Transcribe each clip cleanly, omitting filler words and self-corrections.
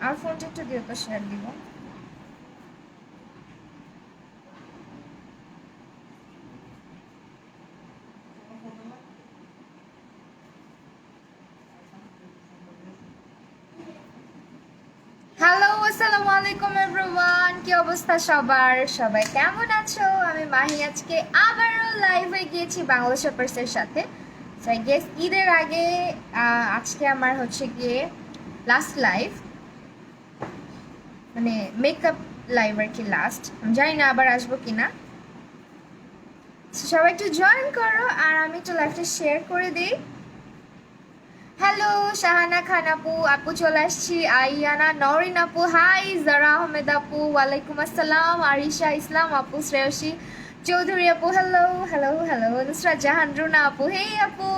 আর ফোনটা একটু দিও তো, শেয়ার দিব। হ্যালো, আসসালামু আলাইকুম এভরিওয়ান। কি অবস্থা সবার? সবাই কেমন আছো? আমি মাহি আজকে আবারও লাইভে গিয়েছি বাংলা শপার্সের সাথে। সো আই গেস ঈদের আগে আজকে আমার হচ্ছে গিয়ে লাস্ট লাইভ, মানে মেকআপ লাইভ আর কি লাস্ট। আমি জানি না আবার আসবো কিনা। সবাই একটু জয়েন করো আর আমি একটু লাইভটা শেয়ার করে দিই। হ্যালো শাহানা খান আপু, আপু চলে আসছি। আইয়ানা নরিন আপু, হাই জারা আহমেদ আপু, ওয়ালাইকুম আসসালাম। আরিশা ইসলাম আপু, শ্রেয়সী চৌধুরী আপু, hello hello hello. Nusrat Jahan Runa আপু, হেই আপু।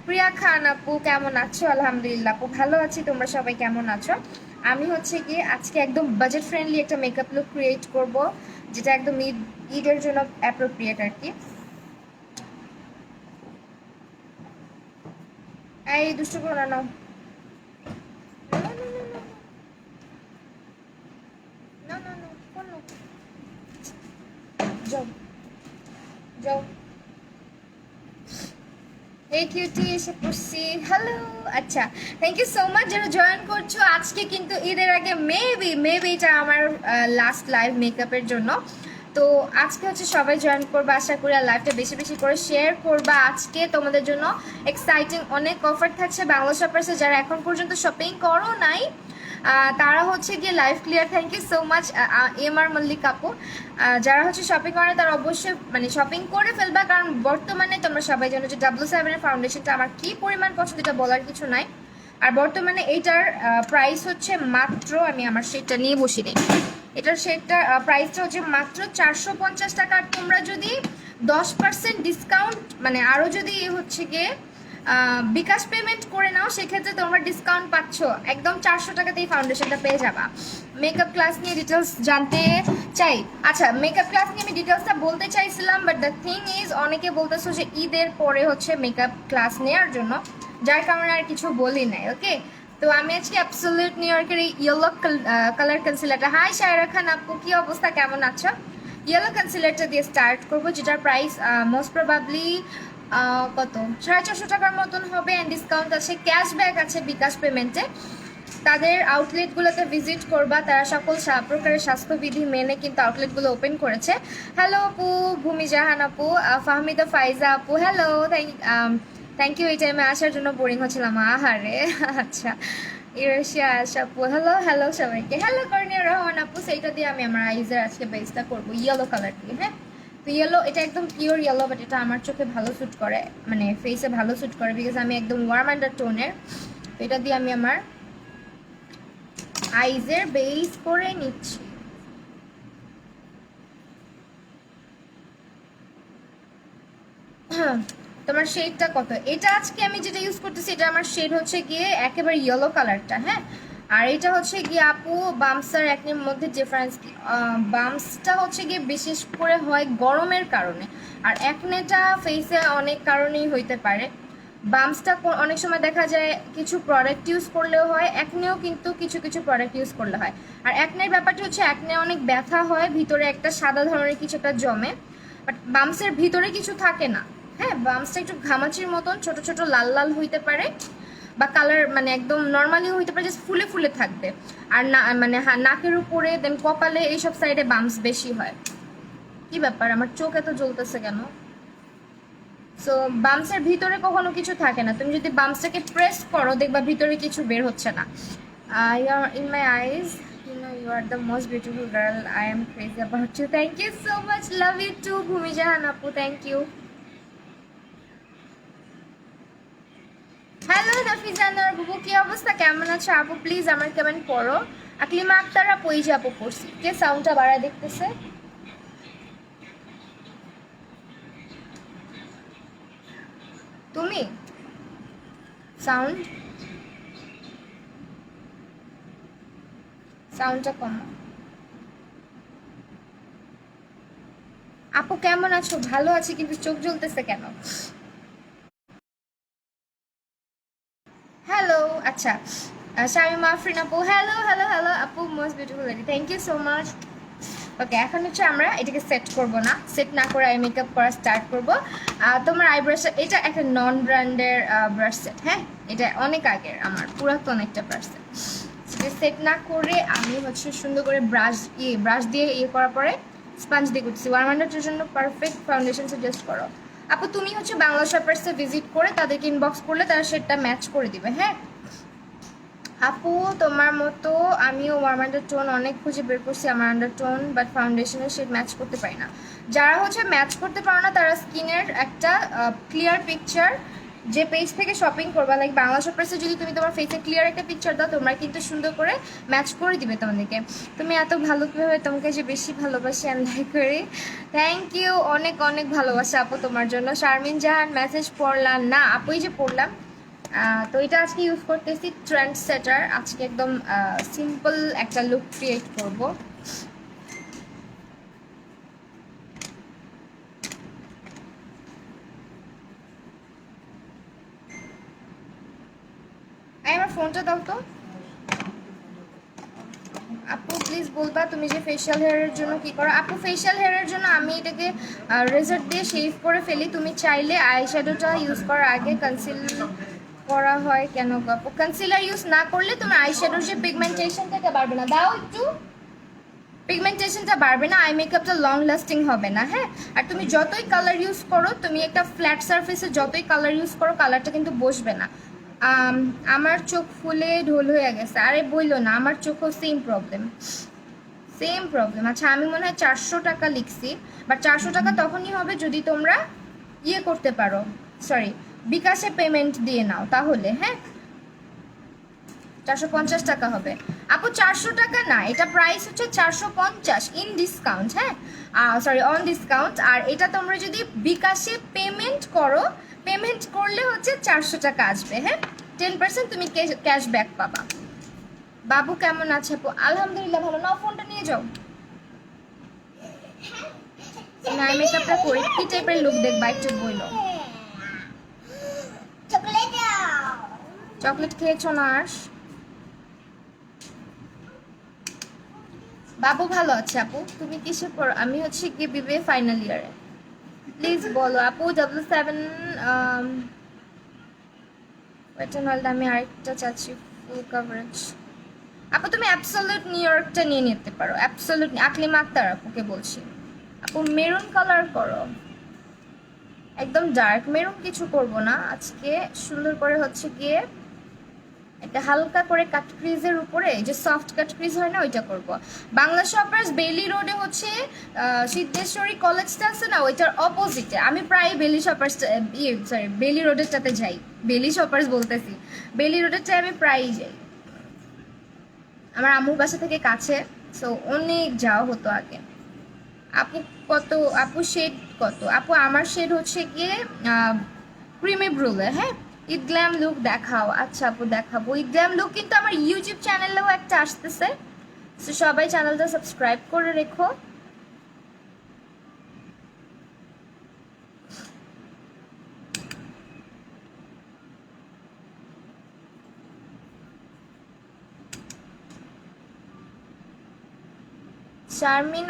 প্রিয়া খান আপু, কেমন আছো? আলহামদুলিল্লাহ আপু, ভালো আছি। তোমরা সবাই কেমন আছো? আমি হচ্ছে কি আজকে একদম বাজেট ফ্রেন্ডলি একটা মেকআপ লুক ক্রিয়েট করব, যেটা একদম ঈদের জন্য অ্যাপ্রোপ্রিয়েট আর কি। এই দুষ্টু করো না, নাও। No, no, no, no, no. যাও যাও। এই কিউটি এসে পড়ছি, হ্যালো। আচ্ছা, থ্যাংক ইউ সো মাচ যারা জয়েন করছো। আজকে কিন্তু ঈদের আগে মেবি এটা আমার লাস্ট লাইভ মেকআপের জন্য। তো আজকে হচ্ছে সবাই জয়েন করবা, আশা করি। আর লাইভটা বেশি বেশি করে শেয়ার করবা। আজকে তোমাদের জন্য এক্সাইটিং অনেক অফার থাকছে বাংলা শপার্সে। যারা এখন পর্যন্ত শপিং করো নাই তারা হচ্ছে গিয়ে live clear. Thank you so much M R Mallick আপু। যারা হচ্ছে শপিং করে তারা অবশ্যই মানে শপিং করে ফেলবা, কারণ বর্তমানে তোমরা সবাই জানো যে W7 এর ফাউন্ডেশনটা আমার কি পরিমাণ পছন্দ, এটা বলার কিছু নাই। আর বর্তমানে এইটার প্রাইস হচ্ছে মাত্র, আমি আমার শেডটা নিয়ে বসি নেই, এটার শেডটা প্রাইসটা হচ্ছে মাত্র 450 টাকা। আর তোমরা যদি 10% ডিসকাউন্ট, মানে আরও যদি হচ্ছে গিয়ে বিকাশ পেমেন্ট করে নাও, সেক্ষেত্রে তোমরা ডিসকাউন্ট পাচ্ছ। একদম 400 টাকাতেই ফাউন্ডেশনটা পেয়ে যাবা। মেকআপ ক্লাস নিয়ে ডিটেলস জানতে চাই। আচ্ছা, মেকআপ ক্লাস নিয়ে আমি ডিটেলসটা বলতে চাইছিলাম, বাট দ্য থিং ইজ অনেকে বলতেছো যে ঈদের পরে হচ্ছে মেকআপ ক্লাস নেওয়ার জন্য, যার কারণে আর কিছু বলি নাই। ওকে, তো আমি আজকে অ্যাবসলিউট নিউ ইয়র্কের এই ইয়েলো কালার কনসিলারটা, হাই শায়রা খান আপু, কি অবস্থা, কেমন আছো? ইয়েলো কনসিলারটা দিয়ে স্টার্ট করবো, যেটার প্রাইস মোস্ট প্রবাবলি কত 450 টাকার মতন হবে। অ্যান্ড ডিসকাউন্ট আছে, ক্যাশব্যাক আছে বিকাশ পেমেন্টে। তাদের আউটলেটগুলোতে ভিজিট করবা, তারা সকল প্রকারের স্বাস্থ্যবিধি মেনে কিন্তু আউটলেটগুলো ওপেন করেছে। হ্যালো আপু, ভূমি জাহান আপু, ফাহমিদা ফাইজা আপু, হ্যালো। থ্যাংক ইউ এই টাইমে আসার জন্য। বোরিং হচ্ছিলাম, আহারে। আচ্ছা, ইরাশিয়া আশা আপু, হ্যালো হ্যালো সবাইকে। হ্যালো কর্নিয়া রহমান আপু। সেইটা দিয়ে আমি আমার আইজের আজকে বেসটা করবো ইয়েলো কালার দিয়ে। হ্যাঁ, তো ইয়েলো, এটা একদম পিওর ইয়েলো, বাট এটা আমার চোখে ভালো স্যুট করে, মানে ফেসে ভালো স্যুট করে, বিকজ আমি একদম ওয়ার্ম আন্ডার টোনের। তো এটা দিয়ে আমি আমার আইজের বেস করে নিচ্ছি। তোমার শেডটা কত? এটা আজকে আমি যেটা ইউজ করতেছি, এটা আমার শেড হচ্ছে গিয়ে একেবারে ইয়েলো কালারটা। হ্যাঁ, আর এটা হচ্ছে গিয়ে আপু বামসার একনির মধ্যে ডিফারেন্স কি? বামসটা হচ্ছে গিয়ে বিশেষ করে হয় গরমের কারণে, আর একনেটা ফেসে অনেক কারণেই হইতে পারে। বামসটা অনেক সময় দেখা যায় কিছু প্রোডাক্ট ইউজ করলেও হয়, একনেও কিন্তু কিছু কিছু প্রোডাক্ট ইউজ করলে হয়। আর একনের ব্যাপারটা হচ্ছে একনে অনেক ব্যথা হয়, ভিতরে একটা সাদা ধরনের কিছু একটা জমে, বাট বামসের ভিতরে কিছু থাকে না। হ্যাঁ, বামসটা একটু ঘামাচির মতন ছোট ছোট লাল লাল হইতে পারে, বা কালার মানে একদম নর্মালি হইতে পারে, জাস্ট ফুলে ফুলে থাকবে। আর না মানে নাকের উপরে, দেন কপালে, এইসব সাইডে বামস বেশি হয়। কি ব্যাপার, আমার চোখ এত জ্বলতেছে কেন? সো বামসের ভিতরে কখনো কিছু থাকে না, তুমি যদি বামসটাকে প্রেস করো দেখবা ভিতরে কিছু বের হচ্ছে না। In my eyes, you are the most beautiful girl. I am crazy about you. Thank you so much. Love you too, Bhumi Jahan Apu. Thank you. Hello নাফিজানার বুবু, কি অবস্থা, কেমন আছো আপু? প্লিজ আমার কমেন্ট পড়ো। আকলিমা আক্তার আপু, এই যে আপু পড়ছি, কে সাউন্ডটা বাড়ায় দেখতেছে? তুমি সাউন্ড, সাউন্ডটা কম। আপু কেমন আছো? ভালো আছি, কিন্তু চোখ জ্বলতেছে কেন? হ্যালো, আচ্ছা, শামিমা আফরিন আপু, হ্যালো হ্যালো হ্যালো আপু, most beautiful lady, thank you so much. Okay, এখন হচ্ছে আমরা এটাকে সেট করব না, সেট না করে আই মেকআপ করা স্টার্ট করব। তোমার আইব্রাশ, এটা একটা নন ব্র্যান্ডের ব্রাশ সেট, হ্যাঁ এটা অনেক আগের, আমার পুরাতন একটা ব্রাশ সেট। সেট না করে আমি হচ্ছে সুন্দর করে ব্রাশ দিয়ে করার পরে স্পঞ্জ দিয়ে করছি। ওয়ার্মান্ডারের জন্য পারফেক্ট ফাউন্ডেশন সাজেস্ট করো আপু। তুমি হচ্ছে বাংলা শপার্সে ভিজিট করে তাদেরকে ইনবক্স করলে তারা সেটটা ম্যাচ করে দিবে। হ্যাঁ আপু, তোমার মতো আমিও ওয়ার্মান্ডার টোন অনেক খুঁজে বের করছি, আমার আন্ডার টোন বাট ফাউন্ডেশনের শেড ম্যাচ করতে পারি না। যারা হচ্ছে ম্যাচ করতে পারো না তারা স্কিনের একটা ক্লিয়ার পিকচার, যে পেজ থেকে শপিং করবা, লাইক বাংলা শপার্সে যদি তুমি তোমার ফেসে ক্লিয়ার একটা পিকচার দাও, তোমরা কিন্তু সুন্দর করে ম্যাচ করে দিবে তোমাদেরকে। তুমি এত ভালো কীভাবে, তোমাকে যে বেশি ভালোবাসি আমি লাইক করি। থ্যাংক ইউ, অনেক অনেক ভালোবাসা আপু তোমার জন্য। শারমিন জাহান মেসেজ পড়লাম না আপুই যে পড়লাম। তো এটা আজকে ইউজ করতেছি ট্রেন্ড সেটার, আজকে একদম সিম্পল একটা লুক ক্রিয়েট করব। আমার ফোনটা দাও তো আপু, প্লিজ বলবা তুমি যে ফেশিয়াল হেয়ারের জন্য কি করো। আপু ফেশিয়াল হেয়ারের জন্য আমি এটাকে রেজার দিয়ে শেভ করে ফেলি। তুমি চাইলে আই শ্যাডোটা ইউজ করার আগে কনসিল করা হয় কেন আপু? কনসিলার ইউজ না করলে তোমার আই শ্যাডোর যে পিগমেন্টেশনটা বাড়বে না। দাও একটু, পিগমেন্টেশনটা বাড়বে না, আই মেকআপটা লং লাস্টিং হবে না। হ্যাঁ, আর তুমি যতই কালার ইউজ করো, তুমি একটা ফ্ল্যাট সারফেসে যতই কালার ইউজ করো, কালারটা কিন্তু বসবে না। আমার চোখ ফুলে ঢোল হয়ে গেছে, আরে বইলো না, আমার চোখও সেম প্রবলেম, সেম প্রবলেম। আচ্ছা আমি মনে হয় 400 টাকা লিখছি, বাট 400 টাকা তখনই হবে যদি তোমরা করতে পারো, সরি বিকাশে পেমেন্ট দিয়ে নাও তাহলে। হ্যাঁ 450 টাকা হবে আপু, 400 টাকা না, এটা প্রাইস হচ্ছে 450 ইন ডিসকাউন্ট। হ্যাঁ সরি অন ডিসকাউন্ট। আর এটা তোমরা যদি বিকাশে পেমেন্ট করো, পেমেন্ট করলে হচ্ছে 400 টাকা আসবে। হ্যাঁ 10% তুমি ক্যাশব্যাক পাবা। বাবু কেমন আছে আপু? আলহামদুলিল্লাহ ভালো। নাও ফোনটা নিয়ে যাও। না মেকআপটা করি, কি টাইপের লুক দেখবা একটু বইলো। চকলেট খেয়েছো না? আস বাবু ভালো আছে আপু। তুমি কিসে পড়ো? আমি হচ্ছে কি বিবিএ ফাইনাল ইয়ারে। প্লিজ বলো আপু। W7 ওয়েটেনলটা আমি আরেকটা চাচ্ছি ফুল কভারেজ। আপু তুমি অ্যাবসলিউট নিউ ইয়র্কটা নিয়ে নিতে পারো, অ্যাবসলিউট আকলিমা আক্তার আপুকে বলছি। আপু মেরুন কালার করো, একদম ডার্ক মেরুন কিছু করব না আজকে, সুন্দর করে হচ্ছে গিয়ে একটা হালকা করে কাট ক্রিজের উপরে যে সফট কাট ক্রিজ হয় না ওইটা করব। বাংলা শপার্স বেলি রোডে হচ্ছে সিদ্ধেশ্বরী কলেজটা আছে না, ওইটার অপোজিটে আমি প্রায় বেলি শপার্স সরি বেলি রোডেরটাতে যাই। বেলি শপার্স বলতেছি, বেলি রোডেরটায় আমি প্রায়ই যাই, আমার আম্মুর বাসা থেকে কাছে, সো অনেক যাওয়া হতো আগে। আপু কত আপু শেড কত? আপু আমার শেড হচ্ছে গিয়ে ক্রিমি ব্রুলে। হ্যাঁ ঈদ গ্ল্যাম লুক দেখাও। আচ্ছা আপু দেখাবো ঈদ গ্ল্যাম লুক, কিন্তু আমার ইউটিউব চ্যানেলেও একটা আসতেছে, তো সবাই চ্যানেলটা সাবস্ক্রাইব করে রেখো। শারমিন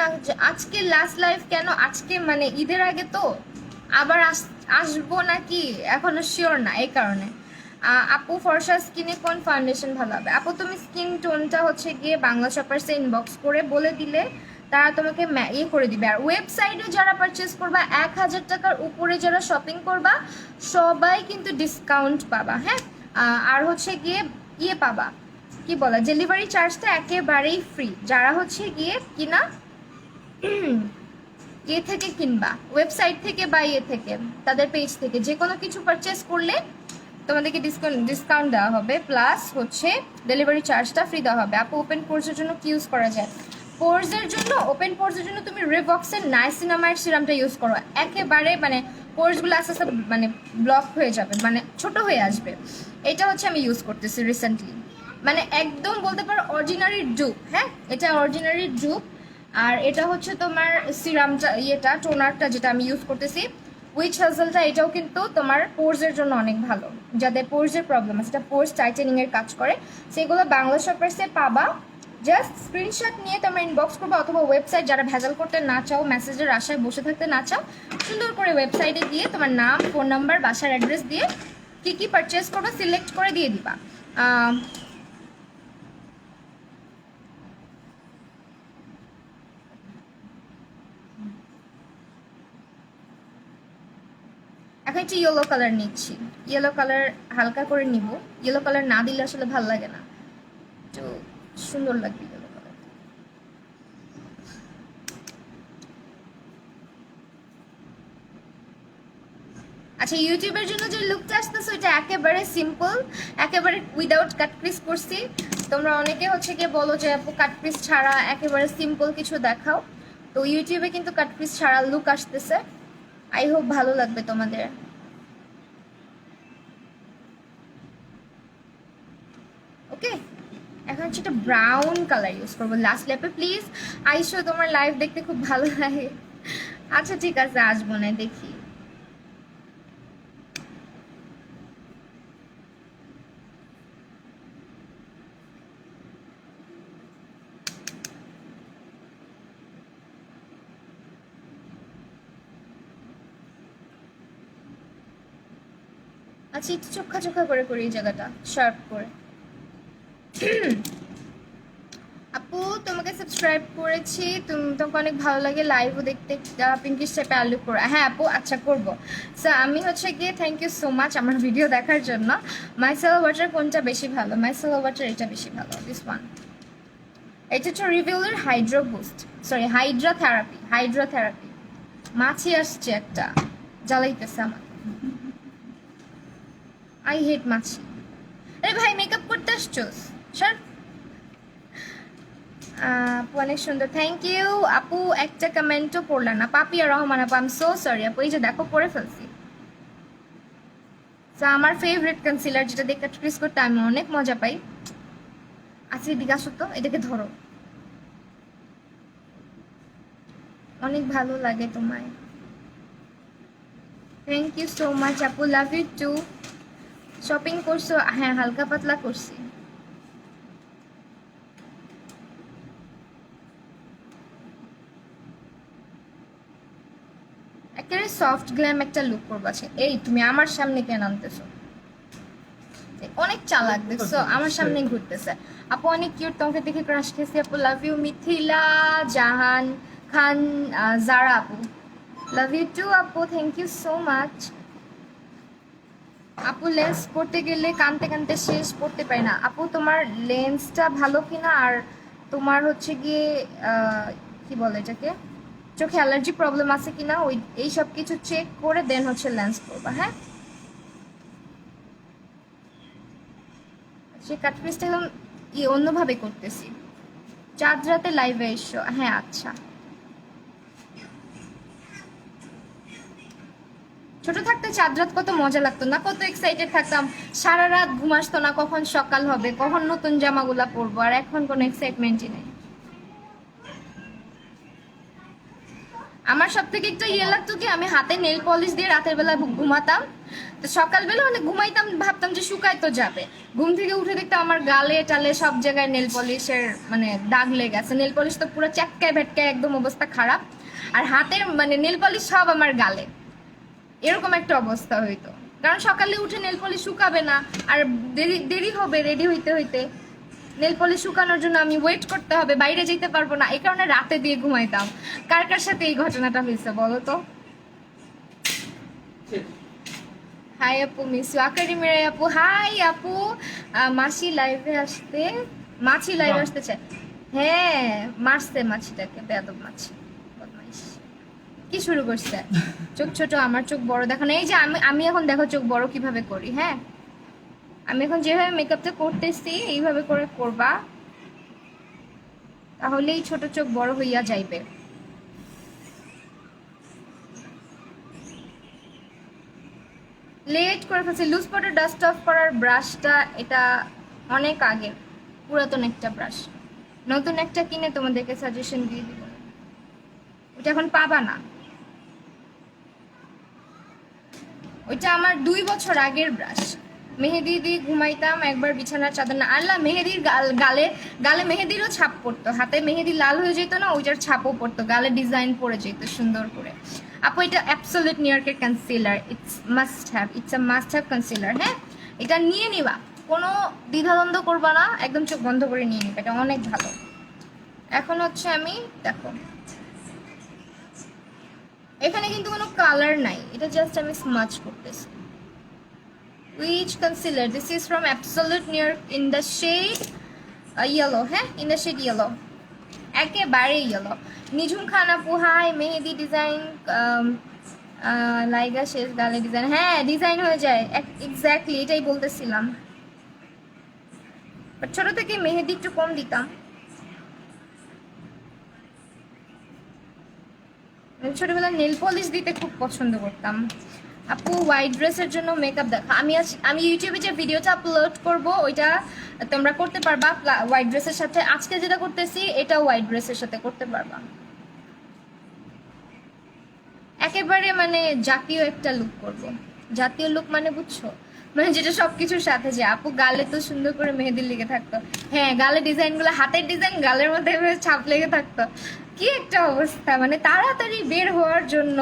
আজকে লাস্ট লাইভ কেন? আজকে মানে ঈদের আগে তো, আবার আসবো নাকি এখনো শিওর না, এই কারণে। আপু ফর্সা স্কিনে কোন ফাউন্ডেশন ভালো হবে? আপু তুমি স্কিন টোনটা হচ্ছে গিয়ে বাংলা শপার্সে ইনবক্স করে বলে দিলে তারা তোমাকে করে দিবে। আর ওয়েবসাইটে যারা পারচেস করবা, 1000 টাকার উপরে যারা শপিং করবা সবাই কিন্তু ডিসকাউন্ট পাবা। হ্যাঁ আর হচ্ছে গিয়ে পাবা কি বলা, ডেলিভারি চার্জটা একেবারেই ফ্রি। যারা হচ্ছে গিয়ে কিনা থেকে কিনবা, ওয়েবসাইট থেকে বা থেকে তাদের পেজ থেকে যে কোনো কিছু পারচেস করলে তোমাদেরকে ডিসকাউন্ট দেওয়া হবে, প্লাস হচ্ছে ডেলিভারি চার্জটা ফ্রি দেওয়া হবে। আপু ওপেন পোর্সের জন্য কি ইউজ করা যায়? পোর্সের জন্য, ওপেন পোর্সের জন্য তুমি রিবক্সের নাইসিনামাইড সিরামটা ইউজ করো। একেবারে মানে পোর্সগুলো আস্তে আস্তে মানে ব্লক হয়ে যাবে, মানে ছোট হয়ে আসবে। এটা হচ্ছে আমি ইউজ করতেছি রিসেন্টলি, মানে একদম বলতে পারো অর্ডিনারি ডুপ। হ্যাঁ এটা অর্ডিনারি ডুপ। আর এটা হচ্ছে তোমার সিরামটা টোনারটা যেটা আমি ইউজ করতেছি উইচ হাজেলটা এটাও কিন্তু তোমার পোর্সের জন্য অনেক ভালো, যাদের পোর্সের প্রবলেম আছে, এটা পোর্স টাইটেনিংয়ের কাজ করে, সেগুলো বাংলা শপার্সে পাবা। জাস্ট স্ক্রিনশট নিয়ে তোমরা ইনবক্স করবে, অথবা ওয়েবসাইট, যারা ভেজাল করতে না চাও, মেসেজের আশায় বসে থাকতে না চাও, সুন্দর করে ওয়েবসাইটে গিয়ে তোমার নাম, ফোন নাম্বার, বাসার অ্যাড্রেস দিয়ে কী কী পারচেস করবে সিলেক্ট করে দিয়ে দিবা। এখন একটু ইয়েলো কালার নিচ্ছি, ইয়েলো কালার হালকা করে নিব। ইয়েলো কালার না দিলে আসলে ভালো লাগে না, একটু সুন্দর লাগবে ইয়েলো কালার। আচ্ছা, ইউটিউবের জন্য যে লুকটা আসতেছে ওইটা একেবারে সিম্পল, একেবারে উইদাউট কাটক্রিস করছি। তোমরা অনেকে হচ্ছে গিয়ে বলো যে আপু কাটক্রিস ছাড়া একেবারে সিম্পল কিছু দেখাও, তো ইউটিউবে কিন্তু কাটক্রিস ছাড়া লুক আসতেছে। আই হোপ ভালো লাগবে তোমাদের। ওকে, এখন হচ্ছে একটা ব্রাউন কালার ইউজ করবো লাস্ট ল্যাপে। প্লিজ আইসো, তোমার লাইভ দেখতে খুব ভালো লাগে। আচ্ছা ঠিক আছে, আসবো না, দেখি। আচ্ছা, একটু চোখা চোখা করে করি এই জায়গাটা শার্প করে। আপু তোমাকে সাবস্ক্রাইব করেছি, তোমাকে অনেক ভালো লাগে লাইভও দেখতে, পিঙ্কিশ টাইপে আলু করে। হ্যাঁ আপু, আচ্ছা করবো। সো আমি হচ্ছে গিয়ে থ্যাংক ইউ সো মাচ আমার ভিডিও দেখার জন্য। মাইসেল ওয়াটার কোনটা বেশি ভালো? মাইসেল ওয়াটার এটা বেশি ভালো, দিস ওয়ান। এটা হচ্ছে রিভিউলের hydro boost, sorry hydrotherapy, hydrotherapy. মাছি আসছে একটা, জ্বালাইতেছে আমার। আই হেট মাছি। আরে ভাই, মেকআপ করতে আসছোস? স্যার আপু অনেক সুন্দর, থ্যাংক ইউ আপু। একটা কমেন্টও পড়লাম না। পাপিয়া রহমান আপু, আই এম সো সরি আপু, এই যে দেখো পড়ে ফেলছি। আমার ফেভারিট কনসিলার, যেটা দেখে ট্রিস করতে আমি অনেক মজা পাই। আচ্ছা এদিকে আসো তো, এটাকে ধরো, অনেক ভালো লাগে তোমায়। থ্যাংক ইউ সো মাচ আপু, লাভ ইউ টু। শপিং করছো? হ্যাঁ হালকা পাতলা করছি। একেবারে সফট গ্ল্যাম একটা লুক করবো। আছে এই, তুমি আমার সামনে কেন আনতেছো? অনেক চালাক দেখছো, আমার সামনে ঘুরতেছে। আপু অনেক কিউট, তোমাকে দেখে ক্রাশ খেয়েছি আপু, লাভ ইউ। মিথিলা জাহান খান জারা আপু, লাভ ইউ টু আপু, থ্যাংক ইউ সো মাচ আপু। লেন্স পড়তে গেলে কানতে কানতে শেষ, পড়তে পারি না আপু। তোমার লেন্সটা ভালো কিনা, আর তোমার হচ্ছে গিয়ে কি বলে এটাকে, চোখে অ্যালার্জি প্রবলেম আছে কিনা, ওই এই সব কিছু চেক করে দেন হচ্ছে লেন্স পরবা। হ্যাঁ, সে কাটপিসটা একদম অন্যভাবে করতেছি। চাঁদ রাতে লাইভে এসো? হ্যাঁ আচ্ছা। ছোট থাকতে চাঁদ রাত কত মজা লাগতো না, কত এক্সাইটেড থাকতাম, সারা রাত ঘুম আসতো না কখন সকাল হবে, কখন নতুন জামাগুলা পরবো। আর এখন কোনো এক্সাইটমেন্টই নেই। আমার সব থেকে একটু ইয়ে লাগতো কি, আমি হাতে নেল পলিশ দিয়ে রাতের বেলা ঘুমাতাম, তো সকালবেলা মানে ঘুমাইতাম, ভাবতাম যে শুকায় তো যাবে, ঘুম থেকে উঠে দেখতাম আমার গালে টালে সব জায়গায় নেল পলিশের মানে দাগ লেগে গেছে। নেল পলিশ তো পুরো চ্যাক্কায় ভেটকায় একদম অবস্থা খারাপ, আর হাতের মানে নেল পলিশ সব আমার গালে, এরকম একটা অবস্থা হইতো। কারণ সকালে উঠে নেল পলিশ শুকাবে না, আর দেরি দেরি হবে রেডি হইতে হইতে, নেল পলিশ শুকানোর জন্য আমি ওয়েট করতে হবে, বাইরে যেতে পারবো না, এই কারণে রাতে দিয়ে ঘুমাইতাম। কার কার সাথে এই ঘটনাটা হয়েছে বলো তো? হাই আপু, মিস ইউ। আকারি মেরে আপু, হাই আপু। মাসি লাইভে আসতে, মাছি লাইভে আসতে চায়। হ্যাঁ মারছে মাছিটাকে, বেয়াদব মাছি, বদমাইশ। কি শুরু করছে? চোখ ছোট, আমার চোখ বড় দেখো না। এই যে আমি এখন দেখো চোখ বড় কিভাবে করি। হ্যাঁ, আমি এখন যেভাবে মেকআপটা করতেছি এইভাবে করে করবা, তাহলেই ছোট চোখ বড় হইয়া যাইবে। লেট করে ফেলছি। লুজ পটের ডাস্ট অফ করার ব্রাশটা এটা অনেক আগে, পুরাতন একটা ব্রাশ, নতুন একটা কিনে তোমাদেরকে সাজেশন দিয়ে দিব, ওটা এখন পাবা না। ওইটা আমার 2 বছর আগের ব্রাশ। মেহেদি দিয়ে ঘুমাইতাম একবার, বিছানার চাদর না আল্লাহ, মেহেদির গালে গালে মেহেদিরও ছাপ পড়তো, হাতে মেহেদি লাল হয়ে যেত না, ওইটার ছাপও পড়তো, গালে ডিজাইন পড়ে যেত সুন্দর করে। আপু এটা অ্যাবসলিউট নিউইয়র্কের concealer, it's a must have concealer. হ্যাঁ, এটা নিয়ে নিবা, কোনো দ্বিধাদ্বন্দ্ব করবা না, একদম চোখ বন্ধ করে নিয়ে নিবা, এটা অনেক ভালো। এখন হচ্ছে আমি দেখো এখানে কিন্তু কোনো কালার নাই, এটা জাস্ট আমি স্মাচ করতেছি। Which concealer? This is from Absolute New York in the shade yellow. হ্যাঁ, in the shade yellow, একেবারে ইয়েলো। নিঝুম খানা পোহাই মেহেদি ডিজাইন লাইগা শেষ গালে ডিজাইন, হ্যাঁ ডিজাইন হয়ে যায় এক্স্যাক্টলি, এটাই বলতেছিলাম। বাট ছোট থেকে মেহেদি একটু কম দিতাম, ছোটবেলায় নেল পলিশ দিতে খুব পছন্দ করতাম। আপু হোয়াইট ড্রেসের জন্য মেকআপ দেখা, আমি ইউটিউবে যে ভিডিওটা আপলোড করব ওইটা তোমরা করতে পারবা হোয়াইট ড্রেসের সাথে। আজকে যেটা করতেছি এটা হোয়াইট ড্রেসের সাথে করতে পারবা, একেবারে মানে জাতীয় একটা লুক করব। জাতীয় লুক মানে বুঝছো, মানে যেটা সবকিছুর সাথে, যে আপু গালে তো সুন্দর করে মেহেদি লেগে থাকতো, হ্যাঁ গালে ডিজাইনগুলো, হাতের ডিজাইন গালের মধ্যে ছাপ লেগে থাকতো, কি একটা অবস্থা। মানে তাড়াতাড়ি বের হওয়ার জন্য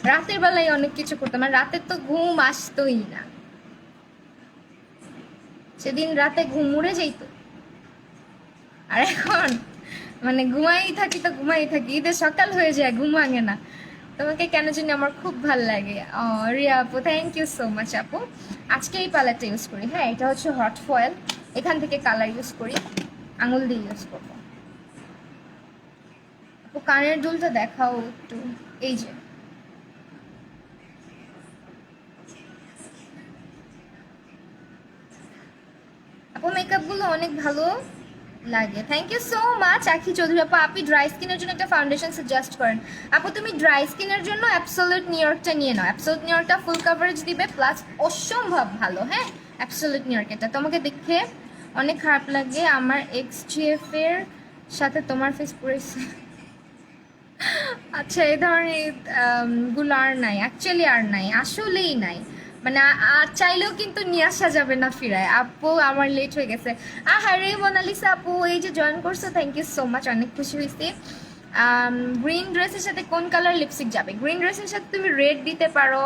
রাতের বেলায় অনেক কিছু করতাম, মানে রাতে তো ঘুম আসতোই না, সেদিন রাতে ঘুম উড়ে যেত। আর এখন মানে ঘুমাই থাকি তো ঘুমাই থাকি, ঈদের সকাল হয়ে যায়, ঘুম ভাঙে না। তোমাকে কেন জানি আমার খুব ভালো লাগে। রিয়া আপু থ্যাংক ইউ সো মাচ আপু। আজকে এই প্যালেটটা ইউজ করি, হ্যাঁ এটা হচ্ছে হট ফয়েল, এখান থেকে কালার ইউজ করি, আঙুল দিয়ে ইউজ করবো। আপু কানের দুলটা দেখাও একটু, এই যে আপু মেকআপগুলো অনেক ভালো লাগে, থ্যাংক ইউ সো মাচ। আখি চৌধুরী আপু, আপনি ড্রাই স্কিনের জন্য একটা ফাউন্ডেশন সাজেস্ট করেন। আপু তুমি ড্রাই স্কিনের জন্য অ্যাবসলিউট নিউ ইয়র্কটা নিয়ে নাও, অ্যাবসলিউট নিউ ইয়র্কটা ফুল কভারেজ দিবে, প্লাস অসম্ভব ভালো। হ্যাঁ অ্যাবসলিউট নিউ ইয়র্ক, এটা তোমাকে দেখে অনেক খারাপ লাগে, আমার এক্সজিএফ এর সাথে তোমার ফেস পড়েছে। আচ্ছা এই ধরনের গুলো আর নাই, অ্যাকচুয়ালি আর নাই, আসলেই নাই, মানে আর চাইলেও কিন্তু নিয়ে আসা যাবে না ফিরায়। আপু আমার লেট হয়ে গেছে। রে মোনালিসা আপু এই যে জয়েন করছো, থ্যাংক ইউ সো মাচ, অনেক খুশি হয়েছি। গ্রিন ড্রেসের সাথে কোন কালার লিপস্টিক যাবে? গ্রিন ড্রেসের সাথে তুমি রেড দিতে পারো,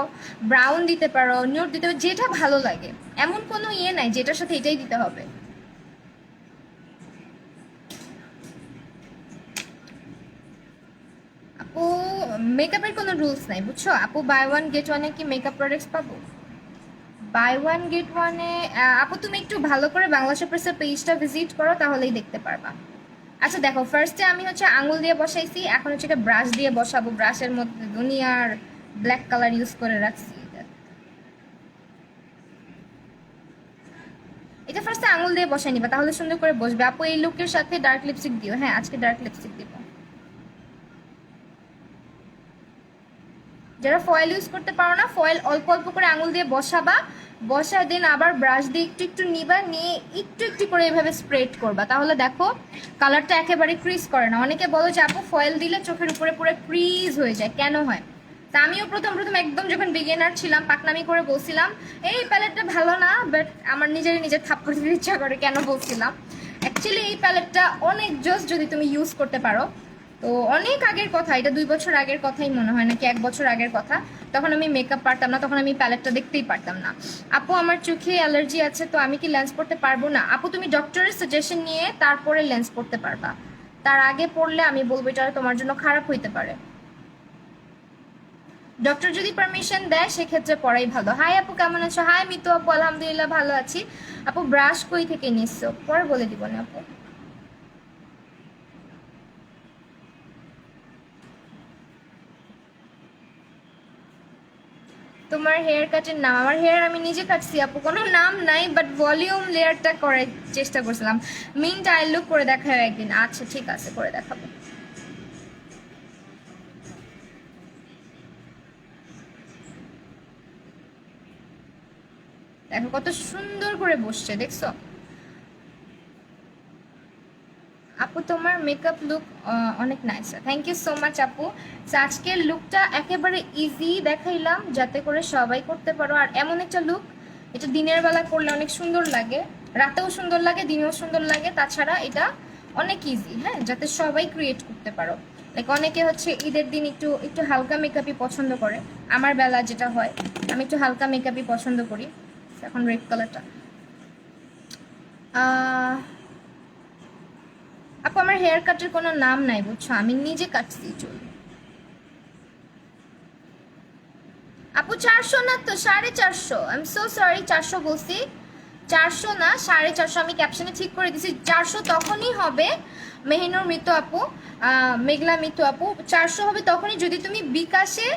ব্রাউন দিতে পারো, নিউড দিতে পারো, যেটা ভালো লাগে, এমন কোনো ইয়ে নাই যেটার সাথে এটাই দিতে হবে। আপু মেকআপের কোনো রুলস নাই বুঝছো আপু, বাই ওয়ান গেট ওয়ানে কি মেকআপ প্রোডাক্টস পাবো? বাই ওয়ান গেট ওয়ানে আপু তুমি একটু ভালো করে বাংলা শপার্সের পেজটা ভিজিট করো, তাহলেই দেখতে পারবা। আচ্ছা দেখো, ফার্স্টে আমি হচ্ছে আঙুল দিয়ে বসাইছি, এখন হচ্ছে একটা ব্রাশ দিয়ে বসাবো, ব্রাশের মধ্যে দুনিয়ার ব্ল্যাক কালার ইউজ করে রাখছি। এটা ফার্স্টে আঙুল দিয়ে বসাই নিবা, তাহলে সুন্দর করে বসবে। আপু এই লুকের সাথে ডার্ক লিপস্টিক দিও, হ্যাঁ আজকে ডার্ক লিপস্টিক দিব। যারা ফয়েল ইউজ করতে পারো না, ফয়েল অল্প অল্প করে আঙুল দিয়ে বসাবা, বসায় দিন আবার ব্রাশ দিয়ে একটু একটু নিবা, নিয়ে একটু একটু করে এভাবে স্প্রেড করবা, তাহলে দেখো কালারটা একেবারে ক্রিজ করে না। অনেকে বলো যে আপু ফয়েল দিলে চোখের উপরে পুরো ক্রিজ হয়ে যায়, কেন হয়? তা আমিও প্রথম প্রথম একদম যখন বিগিনার ছিলাম পাকনামি করে বলছিলাম এই প্যালেটটা ভালো না, বাট আমার নিজের থাপ্পড় দিতে ইচ্ছা করে কেন বলছিলাম। অ্যাকচুয়ালি এই প্যালেটটা অনেক জোস যদি তুমি ইউজ করতে পারো। তো অনেক আগের কথা, এটা 2 বছর আগের কথাই মনে হয়, নাকি 1 বছর আগের কথা, তখন আমি মেকআপ পারতাম না, তখন আমি প্যালেটটা দেখতেই পারতাম না। আপু আমার চোখে অ্যালার্জি আছে, তো আমি কি লেন্স পড়তে পারবো না? আপু তুমি ডক্টরের সাজেশন নিয়ে তারপরে লেন্স পড়তে পারবা, তার আগে পড়লে আমি বলবো এটা তোমার জন্য খারাপ হইতে পারে। ডক্টর যদি পারমিশন দেয় সেক্ষেত্রে পড়াই ভালো। হাই আপু কেমন আছো? হাই মিতু আপু, আলহামদুলিল্লাহ ভালো আছি। আপু ব্রাশ কই থেকে নিচ্ছো? পরে বলে দিব না আপু। তোমার হেয়ার কাটের নাম? আমার হেয়ার আমি নিজে কাটছি আপু, কোনো নাম নাই, বাট ভলিউম লেয়ারটা করার চেষ্টা করছিলাম। মিন্ট আই লুক করে দেখাও একদিন। আচ্ছা ঠিক আছে, করে দেখাবো। দেখো কত সুন্দর করে বসছে, দেখছো? আপু তোমার মেকআপ লুক অনেক nice, thank you so much আপু। So, আজকের লুকটা একেবারে ইজি দেখাইলাম যাতে করে সবাই করতে পারো। আর এমন একটা লুক, এটা দিনের বেলা করলে অনেক সুন্দর লাগে, রাতেও সুন্দর লাগে, দিনেও সুন্দর লাগে। তাছাড়া এটা অনেক ইজি, হ্যাঁ, যাতে সবাই ক্রিয়েট করতে পারো। লাইক অনেকে হচ্ছে ঈদের দিন একটু একটু হালকা মেকআপই পছন্দ করে। আমার বেলা যেটা হয়, আমি একটু হালকা মেকআপই পছন্দ করি। এখন রেড কালারটা আপু আমার হেয়ার কাটের কোনো নাম নাই বুঝছো, আমি নিজে কাটছি চুল। আপু 400 না তো 450, আই এম সো সরি, 400 বলছি, 400 না 450। আমি ক্যাপশনে ঠিক করে দিছি 400 তখনই হবে মেহিনুর মিতু আপু, মেঘলা মিতু আপু, 400 হবে তখনই যদি তুমি বিকাশে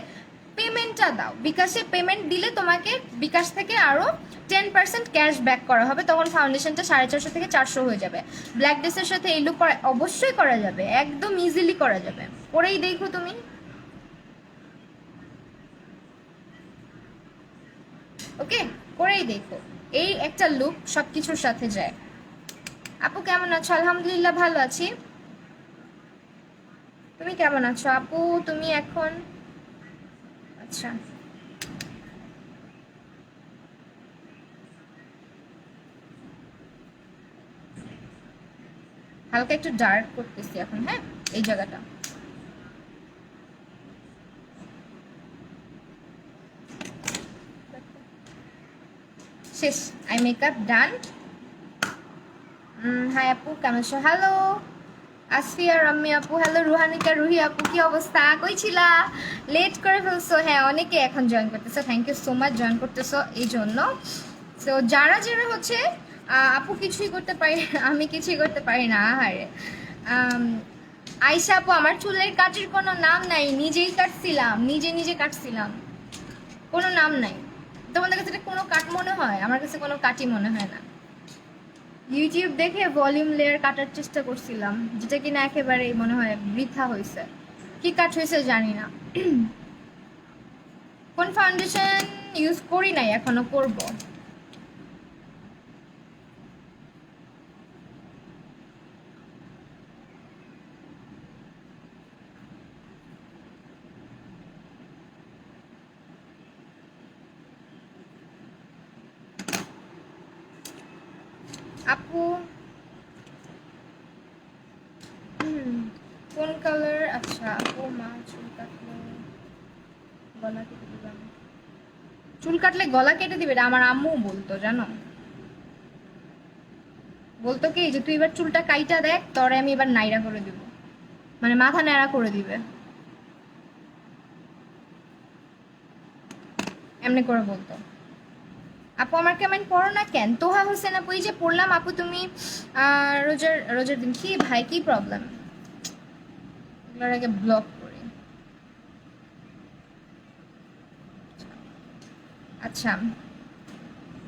পেমেন্টটা দাও। বিকাশে পেমেন্ট দিলে তোমাকে বিকাশ থেকে আরও 10% ক্যাশ ব্যাক করা হবে, তখন ফাউন্ডেশনটা 450 থেকে 400 হয়ে যাবে। ব্ল্যাক ড্রেসের সাথে এই লুক অবশ্যই করা যাবে, একদম ইজিলি করা যাবে। করেই দেখো তুমি, ওকে, করেই দেখো। এই একটা লুক সব কিছুর সাথে যায়। আপু কেমন আছো? আলহামদুলিল্লাহ ভালো আছি, তুমি কেমন আছো আপু? তুমি এখন আচ্ছা, হালকা একটু ডার্ক করতেছি এখন, হ্যাঁ, এই জায়গাটা। শেষ, আই মেকআপ ডান। হাই আপু কেমন আছো? হ্যালো আসফিয়া রম্মি আপু, হ্যালো রুহানিকা রুহি আপু, কি অবস্থা? কই ছিলা? লেট করে ফেলছো। হ্যাঁ, অনেকে এখন জয়েন করতেছো, thank you so much join করতেছো এই জন্য। তো যারা যারা হচ্ছে আপু কিছুই করতে পারি আমি কিছুই করতে পারি না, আহারে। আয়শা আপু আমার চুলের কাটির কোনো নাম নাই, নিজেই কাটছিলাম, নিজে নিজে কাটছিলাম, কোনো নাম নাই। তোমাদের কাছে এটা কোনো কাট মনে হয়? আমার কাছে কোনো কাটই মনে হয় না। ইউটিউব দেখে ভলিউম লেয়ার কাটার চেষ্টা করছিলাম, যেটা কিনা একেবারেই মনে হয় বৃথা হয়েছে। কি কাট হয়েছে জানি না। কোন ফাউন্ডেশন ইউজ করি নাই, এখনো করব। আপু কোন কালার? আচ্ছা আপু মা চুল কাটলে গলা কেটে দিবে, চুল কাটলে গলা কেটে দিবে, এটা আমার আম্মু বলতো জানো। বলতো কি যে তুই এবার চুলটা কাইটা দেখ, তরে আমি এবার নাইরা করে দিব, মানে মাথা ন্যাড়া করে দিবে, এমনি করে বলতো। আপু আমার কেমন পড়ো না কেন? তোহা হোসেন আপু এই যে পড়লাম আপু। তুমি রোজার রোজার দিন কি ভাই কি প্রবলেম? এগুলোর আগে ব্লক করি। আচ্ছা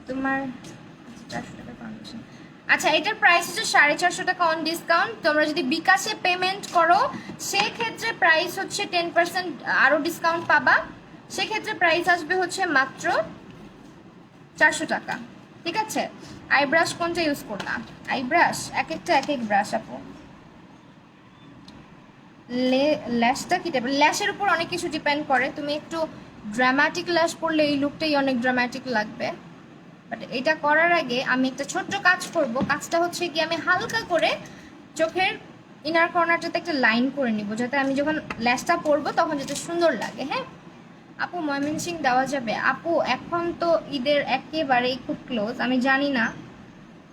তোমার 400 টাকা ফাউন্ডেশন, আচ্ছা এটার প্রাইস হচ্ছে 450 টাকা অন ডিসকাউন্ট। তোমরা যদি বিকাশে পেমেন্ট করো সেক্ষেত্রে প্রাইস হচ্ছে 10% আরও ডিসকাউন্ট পাবা, সেক্ষেত্রে প্রাইস আসবে হচ্ছে মাত্র 400 টাকা, ঠিক আছে? আইব্রাশ কোনটা ইউজ করলাম? আইব্রাশ এক একটা এক এক ব্রাশ আপু। ল্যাশটা কি টাইপের? ল্যাশের উপর অনেক কিছু ডিপেন্ড করে, তুমি একটু ড্রামাটিক ল্যাশ পরলে এই লুকটাই অনেক ড্রামাটিক লাগবে। বাট এটা করার আগে আমি একটা ছোট্ট কাজ করব। কাজটা হচ্ছে কি, আমি হালকা করে চোখের ইনার কর্নারটাতে একটা লাইন করে নিব, যাতে আমি যখন ল্যাশটা পরবো তখন যেটা সুন্দর লাগে। হ্যাঁ আপু ময়মনসিং দেওয়া যাবে? আপু এখন তো ঈদের একেবারেই খুব ক্লোজ, আমি জানি না,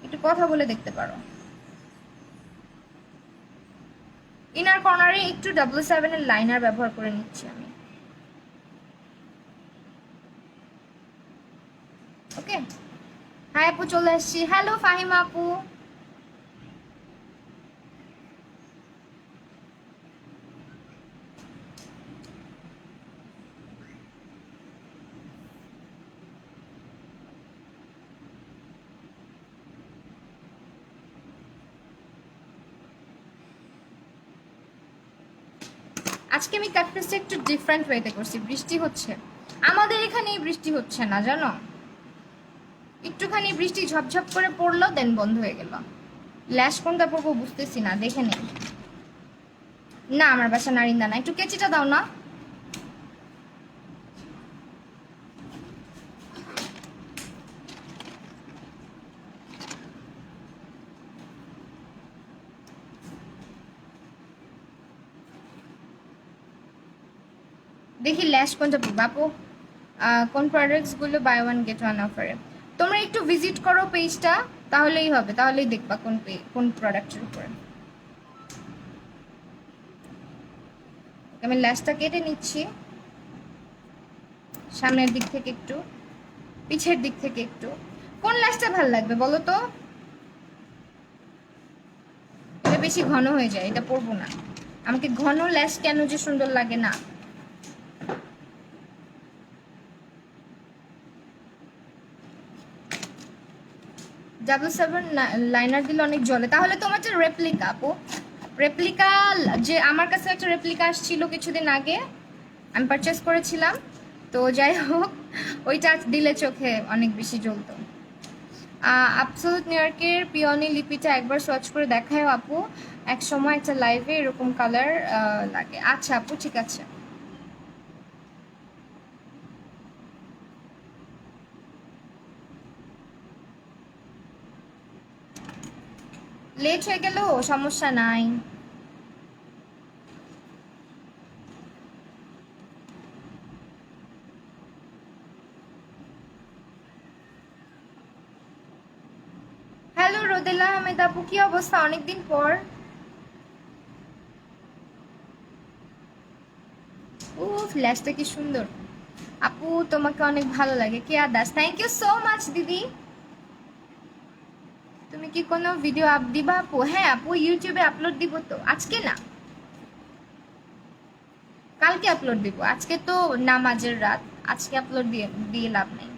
একটু কথা বলে দেখতে পারো। ইনার কর্নারে একটু 777 এর লাইনার ব্যবহার করে নিচ্ছি আমি, ওকে? হ্যাঁ আপু চলে আসছি। হ্যালো ফাহিমা আপু, আজকে আমি কাটপিসটা একটু ডিফারেন্ট ওয়েতে করছি। বৃষ্টি হচ্ছে আমাদের এখানে, বৃষ্টি হচ্ছে না জানো, একটুখানি বৃষ্টি ঝপঝপ করে পড়লো, দেন বন্ধ হয়ে গেল। ল্যাশ কোনটা পরবো বুঝতেছি না, দেখে নেই। না আমার বাসা নারিন্দা না, একটু কেচিটা দাও না। দেখি ল্যাশ কোনটা পরবো আপু। কোন প্রোডাক্টসগুলো বাই ওয়ান গেট ওয়ান অফারে। তোমরা একটু ভিজিট করো পেজটা, তাহলেই হবে, তাহলেই দেখবা কোন প্রোডাক্টের উপরে। আমি ল্যাশটা কেটে নিচ্ছি, সামনের দিক থেকে একটু, পিছের দিক থেকে একটু। কোন ল্যাশটা ভালো লাগবে বলো তো? এটা বেশি ঘন হয়ে যায়, এটা পরবো না। আমাকে ঘন ল্যাশ কেন যে সুন্দর লাগে না। $7 লাইনার দিলে অনেক জ্বলে। তাহলে তোমার যে রেপ্লিকা আপু, রেপ্লিকা, যে আমার কাছে একটা রেপ্লিকা আসছিল কিছুদিন আগে, আমি পারচেস করেছিলাম। তো যাই হোক, ওইটা দিলে চোখে অনেক বেশি জ্বলতো। অ্যাবসলিউট নিউ ইয়র্কের পিওনি লিপিটা একবার সোয়াচ করে দেখায় আপু, এক সময় একটা লাইভে এরকম কালার লাগে। আচ্ছা আপু ঠিক আছে। লেট হয়ে গেল সমস্যা নাই। হ্যালো রোদেলা আহমেদ আপু, কি অবস্থা অনেকদিন পর। উফ ল্যাশটা কি সুন্দর আপু, তোমাকে অনেক ভালো লাগে। কে আদাস, থ্যাংক ইউ সো মাচ দিদি। তুমি কি কোনো ভিডিও আপ দিবা আপু? হ্যাঁ আপু, ইউটিউবে আপলোড দিব তো, আজকে না কালকে আপলোড দিব। আজকে তো নামাজের রাত, আজকে আপলোড দিয়ে দিয়ে লাভ নাই।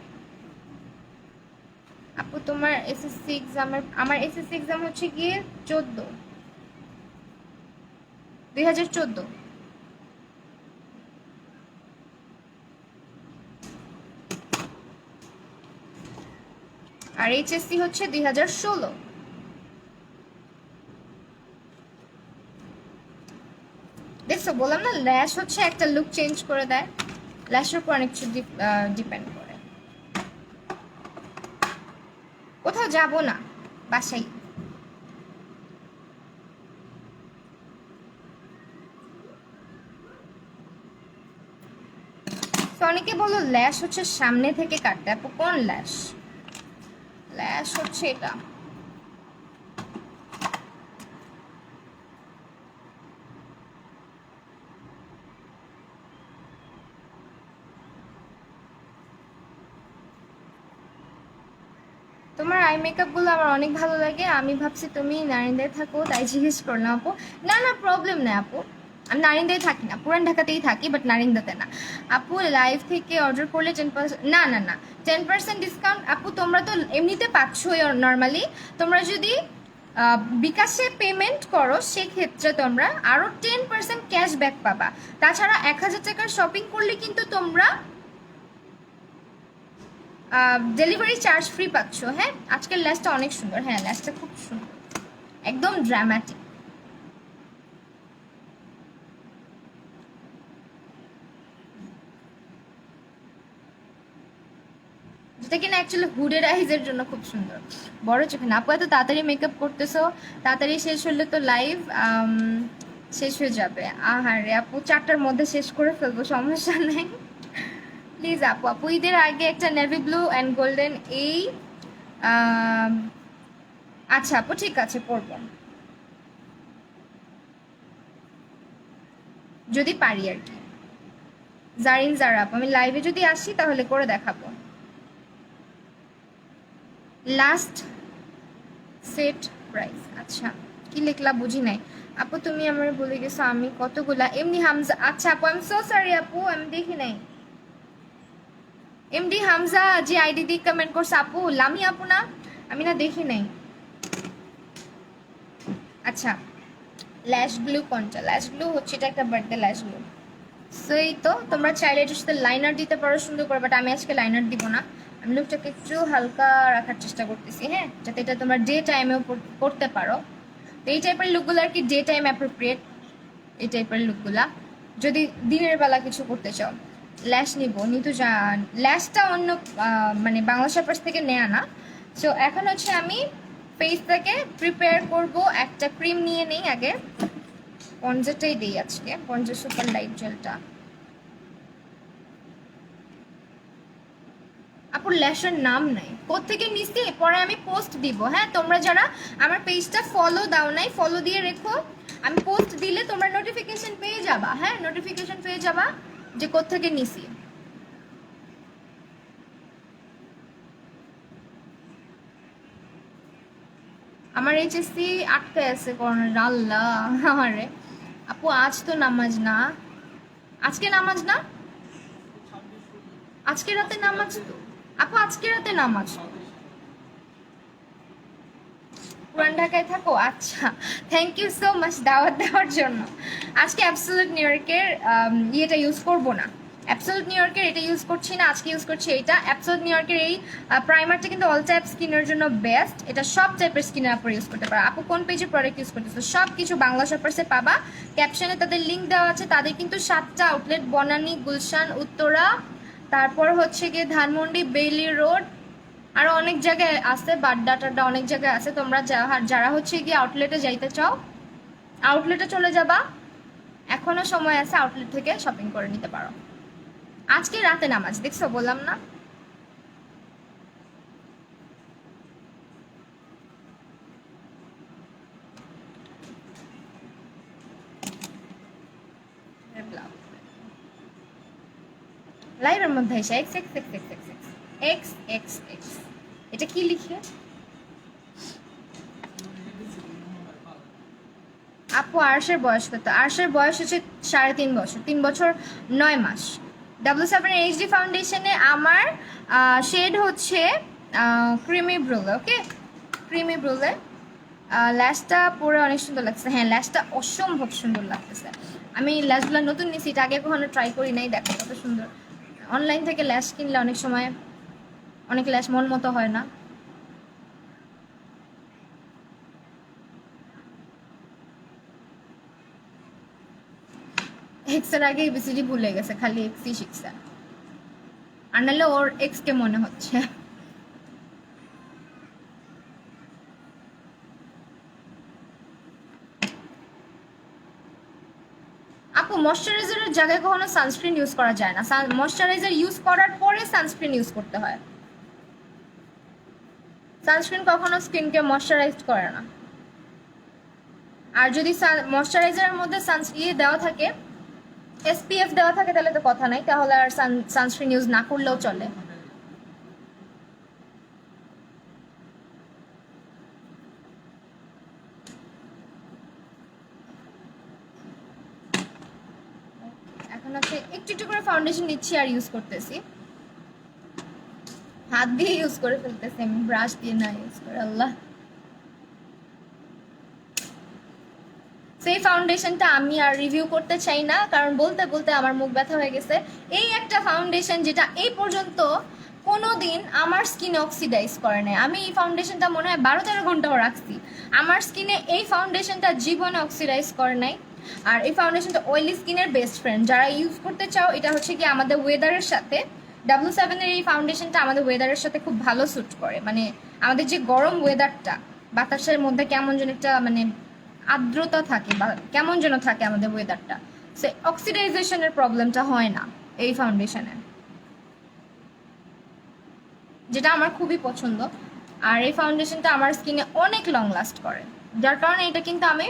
আপু তোমার এসএসসি এক্সামের, আমার এসএসসি এক্সাম হচ্ছে গিয়ে 2014। আর এইচএসসি হচ্ছে 2016। দেখছো বললাম না, ল্যাশ হচ্ছে একটা লুক চেঞ্জ করে দেয়। ল্যাশের উপর অনেক কিছু ডিপেন্ড করে। কোথাও যাব না, বাসাই। তো অনেকে বলো ল্যাশ হচ্ছে সামনে থেকে কাটতে, আপু কোন ল্যাশ? ল্যাশ হচ্ছে এটা। তোমার আই মেকআপ গুলো আমার অনেক ভালো লাগে। আমি ভাবছি তুমি নারিন্দায় থাকো, তাই জিজ্ঞেস করলাম আপু। না না প্রবলেম নেই আপু, আমি নারিন্দায় থাকি না, পুরান ঢাকাতেই থাকি, বাট নারিন্দাতে না। আপু লাইভ থেকে অর্ডার করলে 10%, না না না 10% ডিসকাউন্ট আপু তোমরা তো এমনিতে পাচ্ছই নর্মালি। তোমরা যদি বিকাশে পেমেন্ট করো সেক্ষেত্রে তোমরা আরও 10% ক্যাশব্যাক পাবা। তাছাড়া 1000 টাকার শপিং করলে কিন্তু তোমরা ডেলিভারি চার্জ ফ্রি পাচ্ছ। হ্যাঁ আজকের ল্যাশটা অনেক সুন্দর, হ্যাঁ ল্যাশটা খুব সুন্দর, একদম ড্রামাটিক। যেটা কিনা অ্যাকচুয়ালি হুডের আইজের জন্য খুব সুন্দর। বড় চোখে না আপু, এত তাড়াতাড়ি মেকআপ করতেছো, তাড়াতাড়ি শেষ হলে তো লাইভ শেষ হয়ে যাবে। আহারে আপু 4টার মধ্যে শেষ করে ফেলবো, সমস্যা নেই প্লিজ আপু। আপু ঈদের আগে একটা নেভি ব্লু অ্যান্ড গোল্ডেন এই আচ্ছা আপু ঠিক আছে পরবো, যদি পারি আর কি। জারিন জারা আপু, আমি লাইভে যদি আসি তাহলে করে দেখাবো। লাস্ট সেট প্রাইস, আচ্ছা কি লিখলা বুঝি নাই আপু। তুমি আমার বলে গেছো আমি কতগুলা এমনি হামজা। আচ্ছা আপু আমি সো সরি আপু, আমি দেখি নাই। এমডি হামজা যে আইডি দিয়ে কমেন্ট করছে আপু, লামি আপু না, আমি না দেখি নাই। আচ্ছা ল্যাশ গ্লু কোনটা? ল্যাশ গ্লু হচ্ছে এটা একটা বার্থডে ল্যাশ গ্লু। সো এই তো তোমরা চাইলে এটার সাথে লাইনার দিতে পারো সুন্দর করে, বাট আমি আজকে লাইনার দিব না। আমি লুকটাকে একটু হালকা রাখার চেষ্টা করতেছি, হ্যাঁ, যাতে এটা তোমরা ডে টাইমেও করতে পারো। তো এই টাইপের লুকগুলো আর কি ডে টাইম অ্যাপ্রোপ্রিয়েট, এই টাইপের লুকগুলা যদি দিনের বেলা কিছু করতে চাও। ল্যাশ নিব, নিতু যান ল্যাশটা অন্য মানে বাংলা শাপার্স থেকে নেয়া না। সো এখন হচ্ছে আমি ফেসটাকে প্রিপেয়ার করব। একটা ক্রিম নিয়ে নেই আগে, পঞ্জেটাই দিই আজকে, পঞ্জে সুপার লাইট জেলটা। আপুর ল্যাশের নাম নাই, কোত্থেকে নিছি পরে আমি পোস্ট দিব, হ্যাঁ। তোমরা যারা আমার পেজটা ফলো দাও নাই, ফলো দিয়ে রেখো। আমি পোস্ট দিলে তোমরা নোটিফিকেশন পেয়ে যাবা, হ্যাঁ, নোটিফিকেশন পেয়ে যাবা যে কোত্থেকে নিছি। আমার এইচএসসি আটকে আছে করোনা, আল্লাহ আমারে। আপু আজ তো নামাজ না, আজকে নামাজ না, আজকে রাতে নামাজ তো আপু, আজকে রাতে নামাজ। পুরান ঢাকায় থাকো, আচ্ছা। থ্যাংক ইউ সো মাচ দাওয়াত দেওয়ার জন্য। আজকে অ্যাবসলিউট নিউ ইয়র্কের ইয়েটা ইউজ করবো না, অ্যাবসলিউট নিউ ইয়র্কের এটা ইউজ করছি না, আজকে ইউজ করছি এইটা। অ্যাবসলিউট নিউ ইয়র্কের এই প্রাইমারটা কিন্তু অল টাইপ স্কিনের জন্য বেস্ট, এটা সব টাইপের স্কিনের আপু ইউজ করতে পারো। আপু কোন পেজে প্রোডাক্ট ইউজ করতেছো? সব কিছু বাংলা শপার্সে পাবা, ক্যাপশনে তাদের লিঙ্ক দেওয়া আছে। তাদের কিন্তু 7টা আউটলেট, বনানী, গুলশান, উত্তরা, তারপর হচ্ছে গিয়ে ধানমন্ডি, বেইলি রোড, আরো অনেক জায়গায় আছে, বাড্ডা টাড্ডা অনেক জায়গায় আছে। তোমরা যারা হচ্ছে গিয়ে আউটলেটে যাইতে চাও, আউটলেটে চলে যাবা, এখনো সময় আছে, আউটলেট থেকে শপিং করে নিতে পারো। আজকে রাতে নামাজ, দেখছো বললাম না। লাইভের মধ্যে এসে x x x x x x x x, এটা কি লিখে? আপু আরশের বয়স কত? আরশের বয়স হচ্ছে 3.5 বছর, 3 বছর 9 মাস। W7 এইচডি ফাউন্ডেশনে আমার শেড হচ্ছে ক্রিমি ব্রুলে, ওকে, ক্রিমি ব্রুলে। ল্যাশটা পরে অনেক সুন্দর লাগছে, হ্যাঁ ল্যাশটা অসম্ভব সুন্দর লাগতেছে। আমি ল্যাশগুলো নতুন নিছি, এটা আগে কখনো ট্রাই করি নাই, দেখো কত সুন্দর। অনলাইন থেকে ল্যাশ কিনলে অনেক সময় অনেক ল্যাশ মন মতো হয় না। এক্সের আগে এবিসিডি ভুলে গেছে, খালি এক্সই শিখছে, আর নাহলে ওর এক্স কে মনে হচ্ছে। আপু ময়শ্চারাইজারের জায়গায় কখনো সানস্ক্রিন ইউজ করা যায় না, ময়শ্চারাইজার ইউজ করার পরে সানস্ক্রিন ইউজ করতে হয়। সানস্ক্রিন কখনো স্কিনকে ময়শ্চারাইজ করে না। আর যদি ময়শ্চারাইজারের মধ্যে দেওয়া থাকে, এসপিএফ দেওয়া থাকে, তাহলে তো কথা নাই, তাহলে আর সানস্ক্রিন ইউজ না করলেও চলে। এখন হচ্ছে একটু একটু করে ফাউন্ডেশন নিচ্ছি আর ইউজ করতেছি, হাত দিয়ে ইউজ করে ফেলতেছি আমি, ব্রাশ দিয়ে না ইউজ করে, আল্লাহ। সেই ফাউন্ডেশনটা আমি আর রিভিউ করতে চাই না, কারণ বলতে বলতে আমার মুখ ব্যথা হয়ে গেছে। এই একটা ফাউন্ডেশন যেটা এই পর্যন্ত কোনোদিন আমার স্কিনে অক্সিডাইজ করে নাই। আমি এই ফাউন্ডেশনটা মনে হয় 12-13 ঘন্টাও রাখছি, আমার স্কিনে এই ফাউন্ডেশনটা জীবনে অক্সিডাইজ করে নাই। আর এই ফাউন্ডেশনটা অয়েলি স্কিনের বেস্ট ফ্রেন্ড, যারা ইউজ করতে চাও, এটা হচ্ছে কি আমাদের ওয়েদারের সাথে, W7-এর এই ফাউন্ডেশনটা আমাদের ওয়েদারের সাথে খুব ভালো স্যুট করে। মানে আমাদের যে গরম ওয়েদারটা, বাতাসের মধ্যে কেমন যেন একটা মানে আর্দ্রতা থাকে বা কেমন যেন থাকে আমাদের ওয়েদারটা, সে অক্সিডাইজেশনের প্রবলেমটা হয় না এই ফাউন্ডেশনে, যেটা আমার খুবই পছন্দ। আর এই ফাউন্ডেশনটা আমার স্কিনে অনেক লং লাস্ট করে, যার কারণে এটা কিন্তু আমি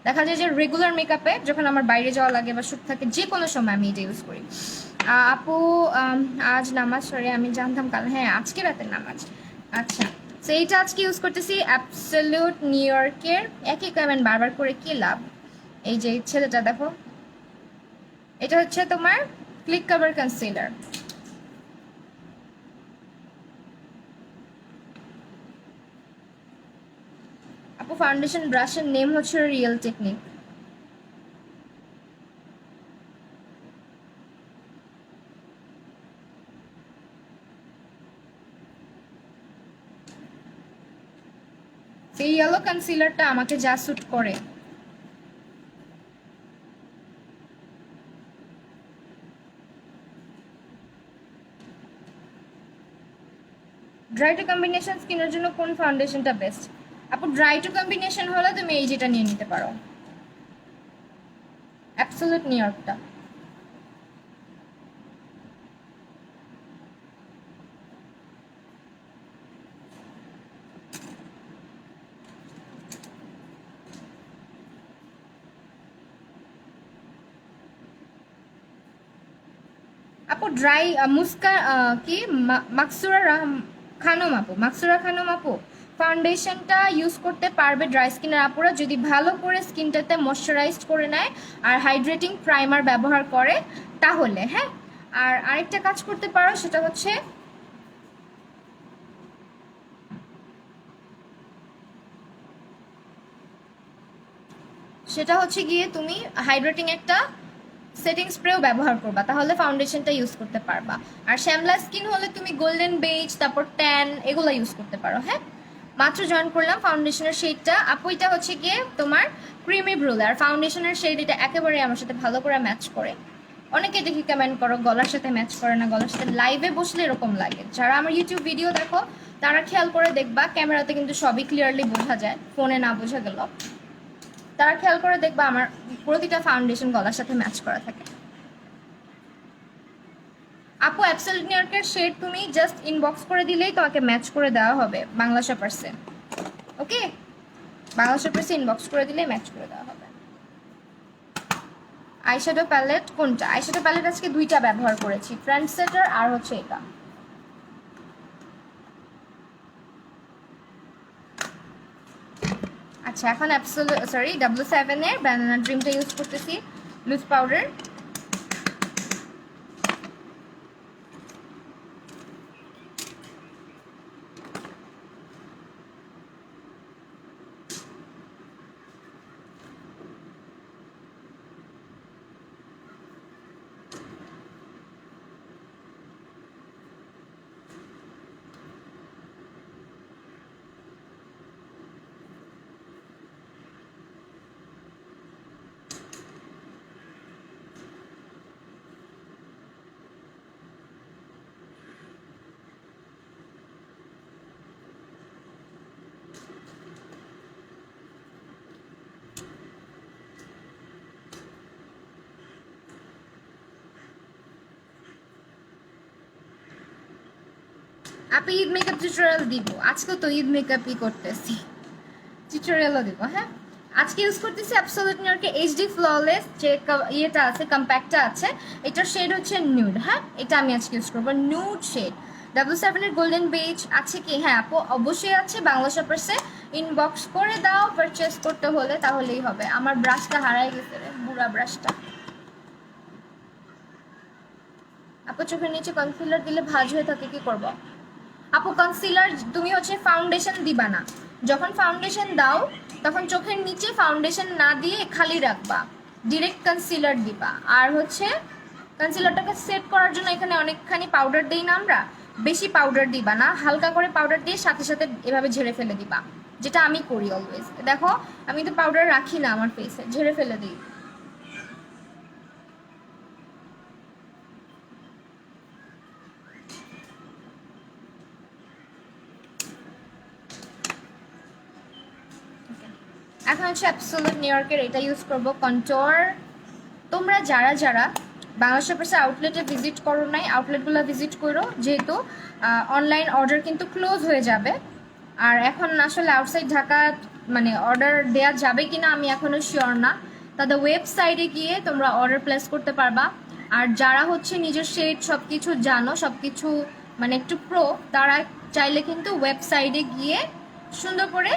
দেখা যায় যে রেগুলার মেকআপে যখন আমার বাইরে যাওয়া লাগে বা শুট থাকে, যে কোনো সময় আমি এটা ইউজ করি। আপু আজ নামাজ, সরি আমি জানতাম কাল, হ্যাঁ আজকে রাতের নামাজ। আচ্ছা, সো এইটা আজকে ইউজ করতেছি অ্যাবসলিউট নিউ ইয়র্কের, একই কমেন্ট বারবার করে কি লাভ। এই যে ছেলেটা দেখো, এটা হচ্ছে তোমার ক্লিক কভার কনসিলার। আপু ফাউন্ডেশন ব্রাশের নেম হচ্ছে রিয়েল টেকনিক। সেই ইয়েলো কনসিলারটা আমাকে যা স্যুট করে। ড্রাই টু কম্বিনেশন স্কিনের জন্য কোন ফাউন্ডেশনটা বেস্ট? আপু ড্রাই টু কম্বিনেশন হলে তুমি এই যেটা নিয়ে নিতে পারো, অ্যাবসলিউট নিউইয়র্কটা। আপু ড্রাই মুস্কা কি মাকসুরা খানম আপু ফাউন্ডেশনটা ইউজ করতে পারবে ড্রাই স্কিনের আপুরা যদি ভালো করে স্কিনটাতে ময়শ্চারাইজ করে নেয় আর হাইড্রেটিং প্রাইমার ব্যবহার করে তাহলে, হ্যাঁ। আর আরেকটা কাজ করতে পারো, সেটা হচ্ছে গিয়ে তুমি হাইড্রেটিং একটা সেটিং স্প্রেও ব্যবহার করবা, তাহলে ফাউন্ডেশনটা ইউজ করতে পারবা। আর শ্যামলা স্কিন হলে তুমি গোল্ডেন বেজ, তারপর ট্যান, এগুলো ইউজ করতে পারো, হ্যাঁ। মাত্র জয়েন করলাম ফাউন্ডেশনের শেডটা। আপু এটা হচ্ছে গিয়ে তোমার ক্রিমি ব্রুল, আর ফাউন্ডেশনের শেড এটা একেবারে আমার সাথে ভালো করে ম্যাচ করে। অনেকে দেখি কমেন্ট করো গলার সাথে ম্যাচ করে না, গলার সাথে লাইভে বসলে এরকম লাগে। যারা আমার ইউটিউব ভিডিও দেখো তারা খেয়াল করে দেখবা, ক্যামেরাতে কিন্তু সবই ক্লিয়ারলি বোঝা যায়, ফোনে না বোঝা গেল। তারা খেয়াল করে দেখবা আমার প্রতিটা ফাউন্ডেশন গলার সাথে ম্যাচ করা থাকে। আপু অ্যাবসলিউট নিউইয়র্কের শেড তুমি জাস্ট ইনবক্স করে দিলেই তোমাকে ম্যাচ করে দেওয়া হবে বাংলা শপার্সে। ওকে, বাংলা শপার্সে ইনবক্স করে দিলেই ম্যাচ করে দেওয়া হবে। আইশ্যাডো প্যালেট কোনটা? আইশ্যাডো প্যালেট আজকে দুইটা ব্যবহার করেছি, ফ্রন্ট সেটার আর হচ্ছে এটা। আচ্ছা, এখন W7 এর ব্যানানা ড্রিমটা ইউজ করতেছি, লুজ পাউডার। আপনি ঈদ মেকআপ টিউটোরিয়াল দিব, আজকে তো ঈদ মেকআপই করতেছি, টিউটোরিয়ালও দিব, হ্যাঁ। আজকে ইউজ করতেছি অ্যাবসলিউট নিউইয়র্কে এইচডি ফ্ললেস যে ইয়েটা আছে, কম্প্যাক্টটা আছে, এটার শেড হচ্ছে নিউড, হ্যাঁ। এটা আমি আজকে ইউজ করবো, নিউড শেড। W7 এর গোল্ডেন বেজ আছে কি? হ্যাঁ আপু অবশ্যই আছে, বাংলা শপার্সে ইনবক্স করে দাও পারচেস করতে হলে, তাহলেই হবে। আমার ব্রাশটা হারাই গেছে রে, বুড়া ব্রাশটা। আপু চোখের নিচে কনসিলার দিলে ভাঁজ হয়ে থাকে, কি করবো? আপু কনসিলার তুমি হচ্ছে ফাউন্ডেশন দিবা না, যখন ফাউন্ডেশন দাও তখন চোখের নিচে ফাউন্ডেশন না দিয়ে খালি রাখবা, ডিরেক্ট কনসিলার দিবা। আর হচ্ছে কনসিলারটাকে সেট করার জন্য এখানে অনেকখানি পাউডার দিই না আমরা, বেশি পাউডার দিবা না, হালকা করে পাউডার দিয়ে সাথে সাথে এভাবে ঝেড়ে ফেলে দিবা, যেটা আমি করি অলওয়েজ। দেখো আমি তো পাউডার রাখি না আমার ফেসে, ঝেড়ে ফেলে দিই। এখন হচ্ছে অ্যাবসলিউট নিউইয়র্কের এটা ইউজ করব কন্ট্যুর। তোমরা যারা যারা বাংলা শপার্সের আউটলেটে ভিজিট করো নাই, আউটলেটগুলো ভিজিট করো, যেহেতু অনলাইন অর্ডার কিন্তু ক্লোজ হয়ে যাবে। আর এখন আসলে আউটসাইড ঢাকা মানে অর্ডার দেওয়া যাবে কিনা আমি এখনও শিওর না, তাদের ওয়েবসাইটে গিয়ে তোমরা অর্ডার প্লেস করতে পারবা। আর যারা হচ্ছে নিজের শেড সব কিছু জানো, সব কিছু মানে একটু প্রো, তারা চাইলে কিন্তু ওয়েবসাইটে গিয়ে সুন্দর করে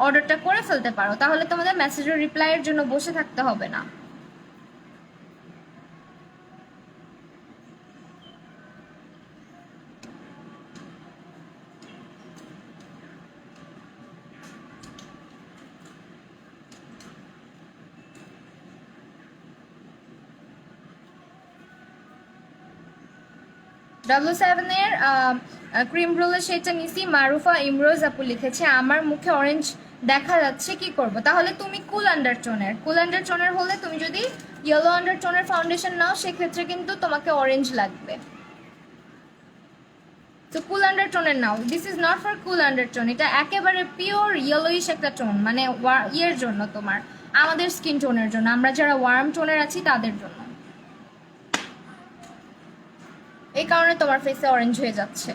অর্ডারটা করে ফেলতে পারো, তাহলে তোমাদের মেসেজের রিপ্লাইয়ের জন্য বসে থাকতে হবে না। W7 এর ক্রিম রোলের শেডটা নিছি। মারুফা ইমরোজ আপু লিখেছে আমার মুখে অরেঞ্জ দেখা যাচ্ছে, কি করব? তাহলে তুমি কুল আন্ডারটোনের হলে তুমি যদি ইয়েলো আন্ডারটোনের ফাউন্ডেশন নাও সেক্ষেত্রে কিন্তু তোমাকে অরেঞ্জ লাগবে। তো কুল আন্ডারটোনের নাও। This is not for cool undertone, এটা একেবারে পিওর ইয়েলোইশ একটা টোন, মানে ইয়ের জন্য, তোমার আমাদের স্কিন টোনের জন্য, আমরা যারা ওয়ার্ম টোনের আছি তাদের জন্য। এই কারণে তোমার ফেসে অরেঞ্জ হয়ে যাচ্ছে।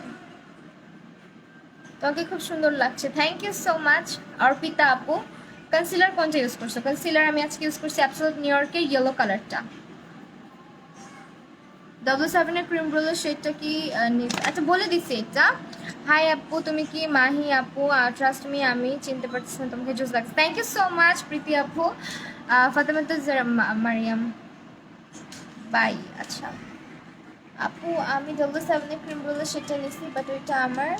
তোমাকে খুব সুন্দর লাগছে, thank you so much. Arpita আপু কনসিলার কোনটা ইউজ করছো? কনসিলার আমি আজকে ইউজ করছি অ্যাবসলিউট নিউ ইয়র্কের ইয়েলো কালারটা। W7 এর ক্রিম রোলের শেডটা কি আচ্ছা বলে দিচ্ছি এটা। হাই আপু, তুমি কি মাহি আপু? ট্রাস্ট মি আমি চিনতে পারছি না তোমাকে, জুস লাগছে। থ্যাংক ইউ সো মাচ প্রীতি আপু। ফাতেমাতুজ মারিয়াম বাই। আচ্ছা আপু আমি W7 এর ক্রিম রোলের শেডটা নিচ্ছি, বাট ওইটা আমার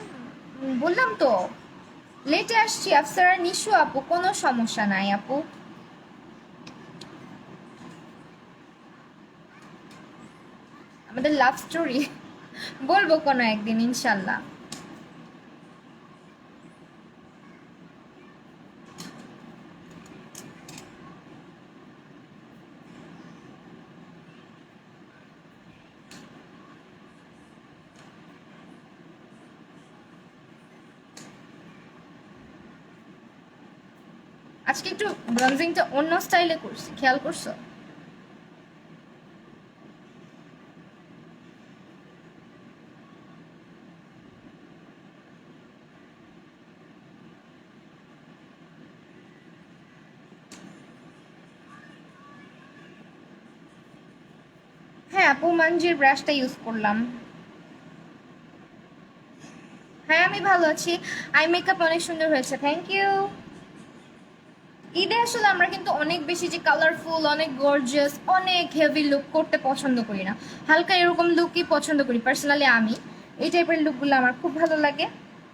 বললাম তো লেটে আসছি। আফসারা নিশু আপু কোনো সমস্যা নাই আপু। আমাদের লাভ স্টোরি বলবো কোনো একদিন ইনশাল্লাহ। আজকে একটু ব্রনজিংটা অন্য স্টাইলে করছি, খেয়াল করছো? হ্যাঁ আপু মানজির ব্রাশটা ইউজ করলাম। হ্যাঁ আমি ভালো আছি, আই মেকআপ অনেক সুন্দর হয়েছে, থ্যাংক ইউ। ঈদে আসলে আমরা কিন্তু অনেক বেশি যে কালারফুল, অনেক গর্জিয়াস, অনেক হেভি লুক করতে পছন্দ করি না, হালকা এরকম লুকই পছন্দ করি পার্সোনালি। আমি এই টাইপের লুকগুলো আমার খুব ভালো লাগে।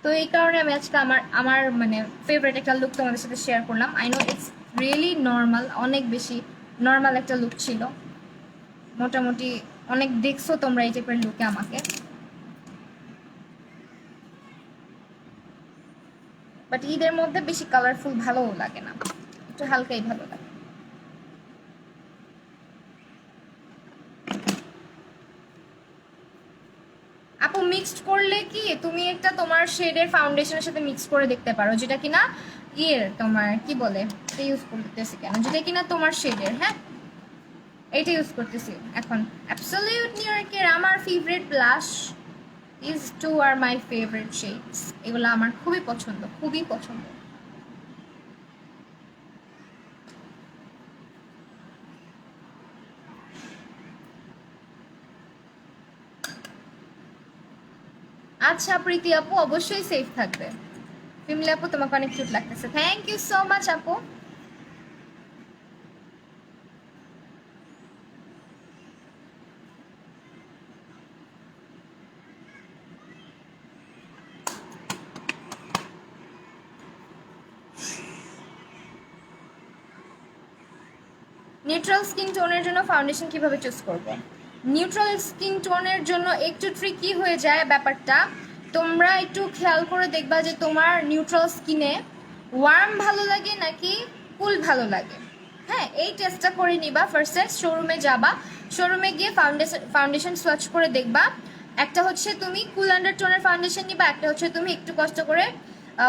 তো এই কারণে আমি আজকে আমার আমার মানে ফেভারিট একটা লুক তোমাদের সাথে শেয়ার করলাম। I know it's really normal, অনেক বেশি নর্মাল একটা লুক ছিল মোটামুটি, অনেক দেখছো তোমরা এই টাইপের লুকে আমাকে, বাট ঈদের মধ্যে বেশি কালারফুল ভালোও লাগে না, একটু হালকাই ভালো লাগে। আপু মিক্সড করলে কি তুমি একটা তোমার শেডের ফাউন্ডেশনের সাথে মিক্স করে দেখতে পারো, যেটা কিনা ইয়ের তোমার কি বলে এটা ইউজ করতেছি কেন, যেটা কিনা তোমার শেডের। হ্যাঁ এইটা ইউজ করতেছি এখন অ্যাবসলিউট নিউ ইয়র্কের আমার favourite blush. Is two are my favourite shades, এগুলো আমার খুবই পছন্দ, খুবই পছন্দ। আচ্ছা প্রীতি আপু অবশ্যই সেফ থাকবে। ফিমলি আপু তোমাকে অনেক কিউট লাগতেছে, থ্যাংক ইউ সো মাচ আপু। নিউট্রাল স্কিন টোনের জন্য ফাউন্ডেশন কিভাবে চুজ করব? নিউট্রাল স্কিন টোনের জন্য একটু ট্রিকি হয়ে যায় ব্যাপারটা। তোমরা একটু খেয়াল করে দেখবা যে তোমার নিউট্রাল স্কিনে ওয়ার্ম ভালো লাগে নাকি কুল ভালো লাগে। হ্যাঁ এই টেস্টটা করে নিবা। ফার্স্টে শোরুমে যাবা, শোরুমে গিয়ে ফাউন্ডেশন সোয়াচ করে দেখবা। একটা হচ্ছে তুমি কুল আন্ডারটোনের ফাউন্ডেশন নিবা, একটা হচ্ছে তুমি একটু কষ্ট করে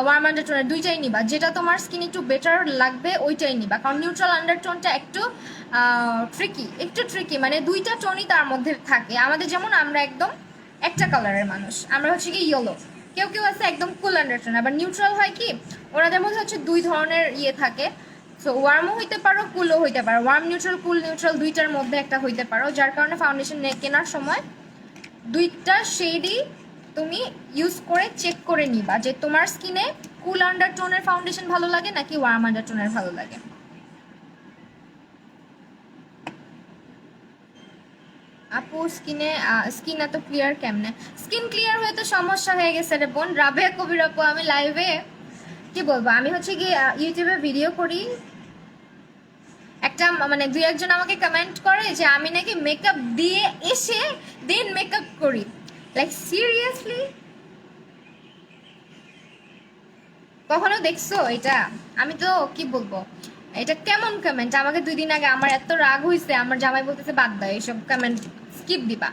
ওয়ার্ম আন্ডারটোনের, দুইটাই নিবা, যেটা তোমার স্কিন একটু বেটার লাগবে ওইটাই নিবা। কারণ নিউট্রাল আন্ডারটোনটা একটু ট্রিকি, মানে দুইটা টোনই তার মধ্যে থাকে। আমাদের যেমন আমরা একদম একটা কালারের মানুষ, আমরা হচ্ছে কি ইয়েলো, কেউ কেউ আছে একদম কুল আন্ডারটোন। আবার নিউট্রাল হয় কি ওনাদের মধ্যে হচ্ছে দুই ধরনের ইয়ে থাকে। সো ওয়ার্মও হইতে পারো কুলও হইতে পারো, ওয়ার্ম নিউট্রাল কুল নিউট্রাল দুইটার মধ্যে একটা হইতে পারো। যার কারণে ফাউন্ডেশন কেনার সময় দুইটা শেডই তুমি ইউজ করে চেক করে নিবা যে তোমার স্কিনে কুল আন্ডারটোনের ফাউন্ডেশন ভালো লাগে নাকি ওয়ার্ম আন্ডারটোনের ভালো লাগে। আপু স্কিন এত ক্লিয়ার কেমনে? স্কিন ক্লিয়ার হয়ে তো সমস্যা হয়ে গেছে রে বোন। রাবেয়া কবির আপু আমি লাইভে কি বলবো, আমি হচ্ছে কি ইউটিউবে ভিডিও করি, একটা মানে দুই একজন আমাকে কমেন্ট করে যে আমি নাকি মেকআপ দিয়ে এসে দেন মেকআপ করি। লাইক সিরিয়াসলি কখনো দেখছো এটা? আমি তো কি বলবো, এটা কেমন কমেন্ট? আমাকে 2 দিন আগে আমার এত রাগ হইছে, আমার জামাই বলতেছে বাদ দাও এইসব কমেন্ট, স্কিপ দিবা।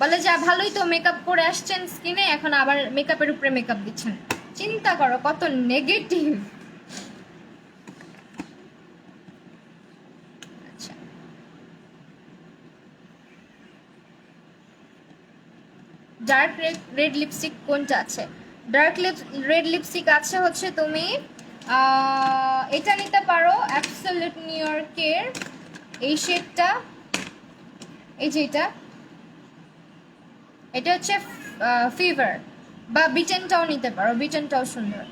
বলে যা ভালোই তো মেকআপ করে আসছেন স্কিনে, এখন আবার মেকআপের উপরে মেকআপ দিচ্ছেন। চিন্তা করো কত নেগেটিভ। আচ্ছা, ডার্ক রেড লিপস্টিক কোনটা আছে? ডার্ক রেড লিপস্টিক আছে হচ্ছে তুমি এটা নিতে পারো, অ্যাবসলিউট নিউ ইয়র্কের এই শেডটা, এই যে এটা হচ্ছে ফিভার, বা বিটেনটাও নিতে পারো, বিটেনটাও সুন্দর।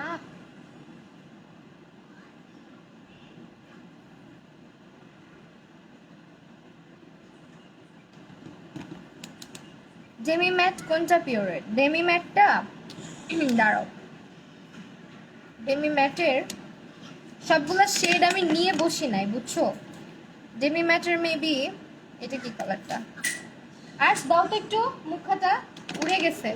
আহ, ডেমি ম্যাট কোনটা পিওরের? ডেমি ম্যাটটা দাঁড়াও, ডেমি ম্যাটের সবগুলো শেড আমি নিয়ে বসি নাই, বুঝছো? ডেমি ম্যাটের মেবি এটা কি কালারটা, আর দাও তো একটু, মুখটা উড়ে গেছে।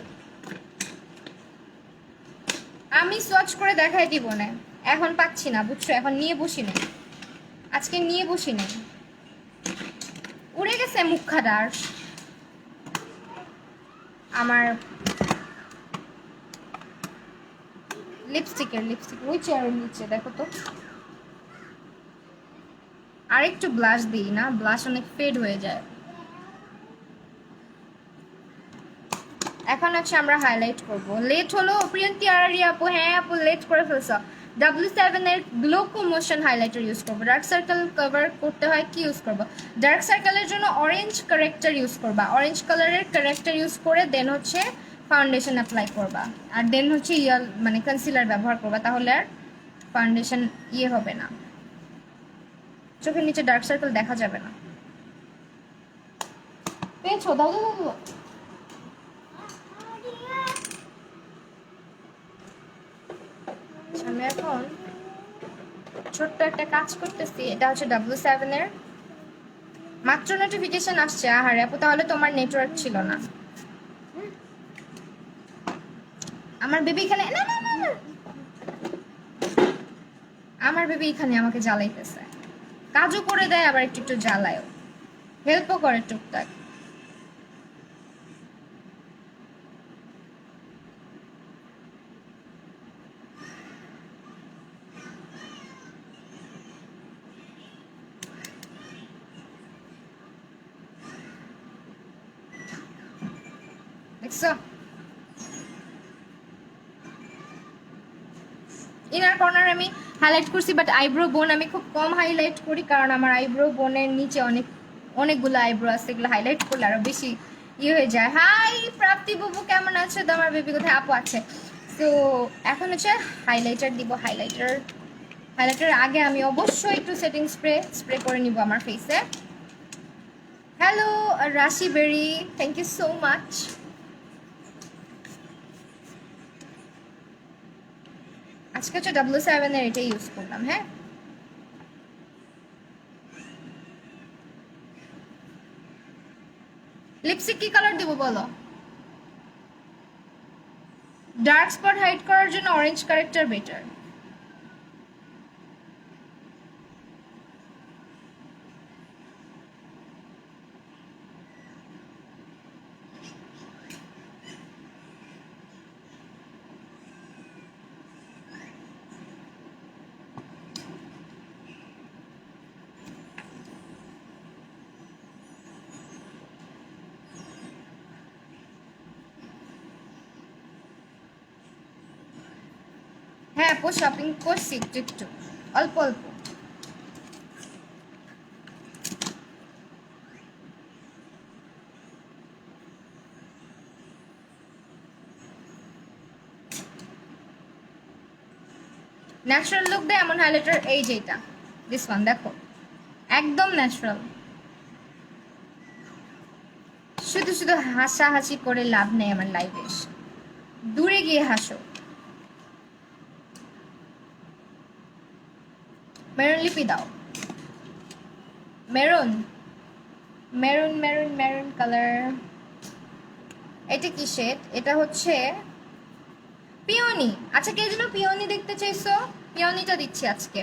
আমি সোয়াচ করে দেখাই দিব না, এখন পাচ্ছি না, বুঝছো? এখন নিয়ে বসি নাই, আজকে নিয়ে বসি নাই, উড়ে গেছে মুখটা। আর আমার লিপস্টিক ওই চেয়ারের নিচে দেখো তো। আর একটু ব্লাশ দিই না, ব্লাশ অনেক ফেড হয়ে যায়। এখন হচ্ছে আমরা হাইলাইট করব। লেট হলো প্রিয়ন্তি আরারি আপু, হ্যাঁ আপু লেট করে ফেলছো। W7 এর গ্লোকো মোশন হাইলাইটার ইউজ করবো। ডার্ক সার্কেল কভার করতে হয় কি ইউজ করবো? ডার্ক সার্কেলের জন্য অরেঞ্জ কারেক্টার ইউজ করবা, অরেঞ্জ কালারের কারেক্টার ইউজ করে দেন হচ্ছে ফাউন্ডেশন অ্যাপ্লাই করবা, আর দেন হচ্ছে মানে কনসিলার ব্যবহার করবা, তাহলে আর ফাউন্ডেশন হবে না, চোখের নিচে ডার্ক সার্কেল দেখা যাবে না। পেয়েছো? দাও দাও দাও। আমি এখন ছোট্ট একটা কাজ করতেছি, এটা হচ্ছে W7 এর, মাত্র নোটিফিকেশন আসছে। আহারে আপু, তাহলে তোমার নেটওয়ার্ক ছিল না। আমার বেবি এখানে, না না না না, আমার বেবি এখানে আমাকে জ্বালাইতেছে, কাজও করে দেয় আবার একটু একটু জ্বালায়ও, হেল্পও করে টুকটাক। দেখছো? ইনার কর্নার আমি হাইলাইট করছি, বাট আইব্রো বোন আমি খুব কম হাইলাইট করি, কারণ আমার আইব্রো বোনের নিচে অনেকগুলো আইব্রো আছে, এগুলো হাইলাইট করলে আরো বেশি হয়ে যায়। হাই প্রাপ্তি বাবু, কেমন আছে? তো আমার বেবি কোথায়? আপু আছে। তো এখন হচ্ছে হাইলাইটার দিব। হাইলাইটার আগে আমি অবশ্যই একটু সেটিং স্প্রে করে নিব আমার ফেসে। হ্যালো রাশি বেরি, থ্যাংক ইউ সো মাচ। আজকে হচ্ছে W7 এর এটা ইউজ করলাম। হ্যাঁ, লিপস্টিক কি কালার দেবো বলো? ডার্ক স্পট হাইড করার জন্য অরেঞ্জ কারেক্টার বেটার। হ্যাঁ আপু, শপিং করছি একটু একটু, অল্প অল্প। ন্যাচারাল লুক দেয় এমন হাইলাইটার এই যেটা, দিস ওয়ান দেখো, একদম ন্যাচারাল। শুধু শুধু হাসাহাসি করে লাভ নেই আমার লাইফে, দূরে গিয়ে হাসো। মেরুন লিপি দাও, maroon maroon maroon maroon colour. এটা কি শেড? এটা হচ্ছে পিওনি। আচ্ছা, কে যেন পিওনি দেখতে চাইছো? পিওনিটা দিচ্ছি আজকে।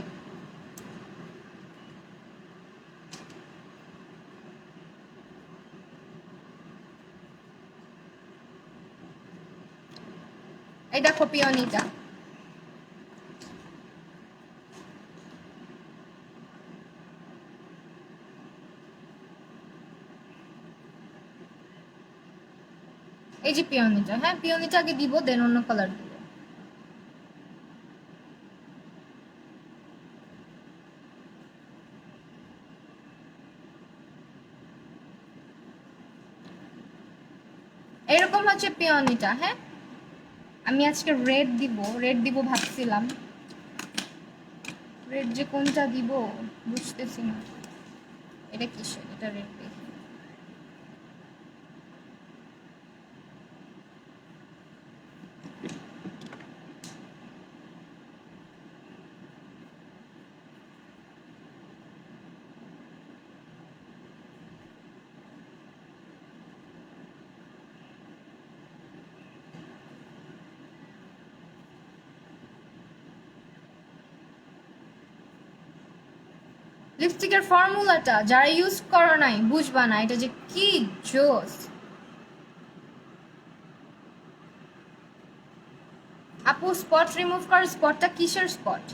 এই দেখো পিওনিটা। এই যে পিওনিটা, হ্যাঁ পিওনিটা আগে দিব, দেন অন্য কালার দিব। এরকম হচ্ছে পিওনিটা। হ্যাঁ, আমি আজকে রেড দিব ভাবছিলাম, রেড যে কোনটা দিব বুঝতেছি না। এটা কিসের? এটা রেড দেখি। লিপস্টিকের ফর্মুলাটা যারা ইউজ করো নাই বুঝবা না এটা যে কি জোস। আপু স্পট রিমুভ কর। স্পটটা কিসের স্পট?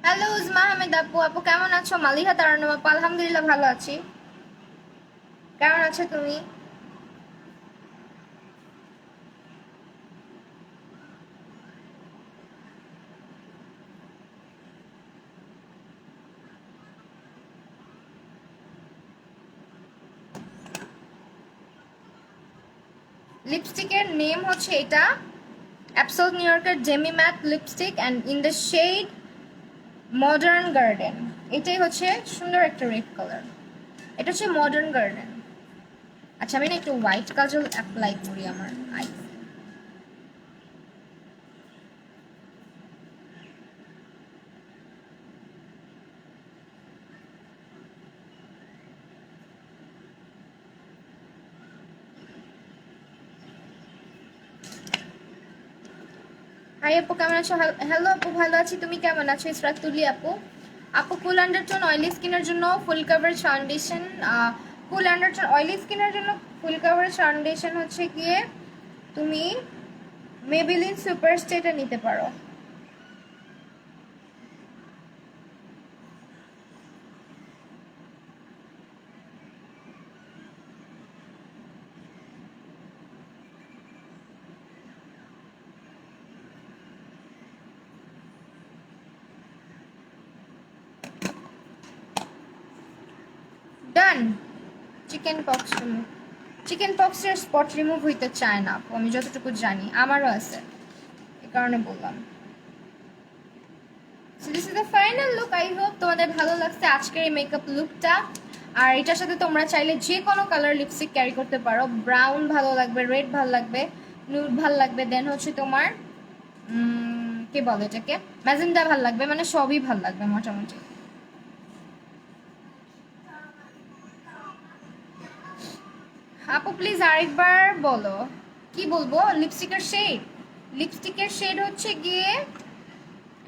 হ্যালো উজমা আহমেদ আপু, আপু কেমন আছো? মালিহা তারান্নম আপু, আলহামদুলিল্লাহ ভালো আছি। কেমন আছো তুমি? লিপস্টিকের নেম হচ্ছে এটা অ্যাবসোলুট নিউ ইয়র্কের Jamie matte lipstick and in the shade modern garden. এটাই হচ্ছে সুন্দর একটা রেড কালার। এটা হচ্ছে মডার্ন গার্ডেন। আচ্ছা, আমি না একটু হোয়াইট কাজল অ্যাপ্লাই করি আমার আই। হাই আপু কেমন আছো? হ্যালো আপু, ভালো আছি, তুমি কেমন আছো? ইসরাতুলি আপু, আপু কুল আন্ডারটোন অয়েলি স্কিনের জন্য ফুল কাভারেজ ফাউন্ডেশন, কুল আন্ডারটোন অয়েলি স্কিনের জন্য ফুল কাভারেজ ফাউন্ডেশন হচ্ছে গিয়ে তুমি মেবিলিন সুপার স্টেটা নিতে পারো। Done. Chicken pox remove, chicken পক্সের স্পট রিমুভ হইতে চায় না আপু, আমি যতটুকু জানি, আমারও আছে, এই কারণে বললাম। So this is the final look. I hope তোমাদের ভালো লাগছে আজকের এই মেকআপ লুকটা। আর এটার সাথে তোমরা চাইলে যে কোনো কালার লিপস্টিক ক্যারি করতে পারো। ব্রাউন ভালো লাগবে, রেড ভালো লাগবে, নুড ভালো লাগবে, দেন হচ্ছে তোমার কি বলে এটাকে, ম্যাজেন্ডা ভালো লাগবে, মানে সবই ভালো লাগবে মোটামুটি। আপু প্লিজ আরেকবার বলো। কি বলবো? লিপস্টিকের শেড, লিপস্টিকের শেড হচ্ছে গিয়ে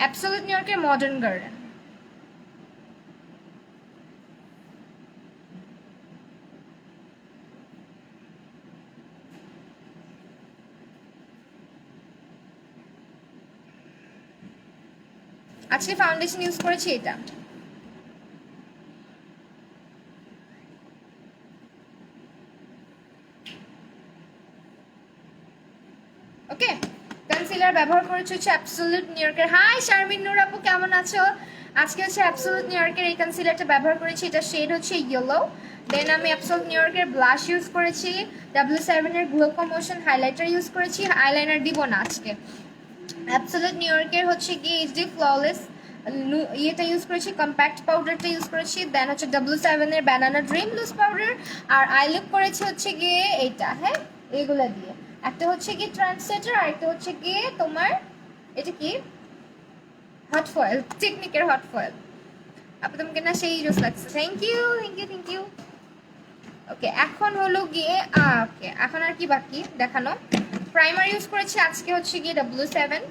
অ্যাবসোলিউট নিউ ইয়র্কের মডার্ন গার্ডেন। আজকে ফাউন্ডেশন ইউজ করেছি এটা। কনসিলার ব্যবহার করেছি হচ্ছে অ্যাবসোলিউট নিউ ইয়র্কের। হাই শারমিন নূর আপু, কেমন আছো? আজকে হচ্ছে অ্যাবসোলিউট নিউ ইয়র্কের এই কনসিলারটা ব্যবহার করেছি, এটা শেড হচ্ছে ইয়েলো। দেন আমি অ্যাবসোলিউট নিউ ইয়র্কের ব্লাশ ইউজ করেছি, W7 এর গ্লোকো মোশন হাইলাইটার ইউজ করেছি, আইলাইনার দিব না আজকে। অ্যাবসোলিউট নিউ ইয়র্কের হচ্ছে গিয়ে এইচডি ফ্ললেস ইয়েটা ইউজ করেছি, কম্প্যাক্ট পাউডারটা ইউজ করেছি। দেন হচ্ছে W7 এর ব্যানানা ড্রিম লুজ পাউডার, আর আই লুক করেছি হচ্ছে গিয়ে এইটা, হ্যাঁ এগুলা দিয়ে। একটা হচ্ছে গিয়ে ট্রান্সলেটার, আর একটা হচ্ছে গিয়ে তোমার এটা কি হট ফয়েল, টেকনিকের হট ফয়েল। আপু তোমাকে না সেই জোস লাগছে, thank you thank you thank you. Okay এখন হলো গিয়ে ওকে এখন আর কি বাকি দেখানো। প্রাইমার ইউজ করেছি আজকে হচ্ছে গিয়ে W7,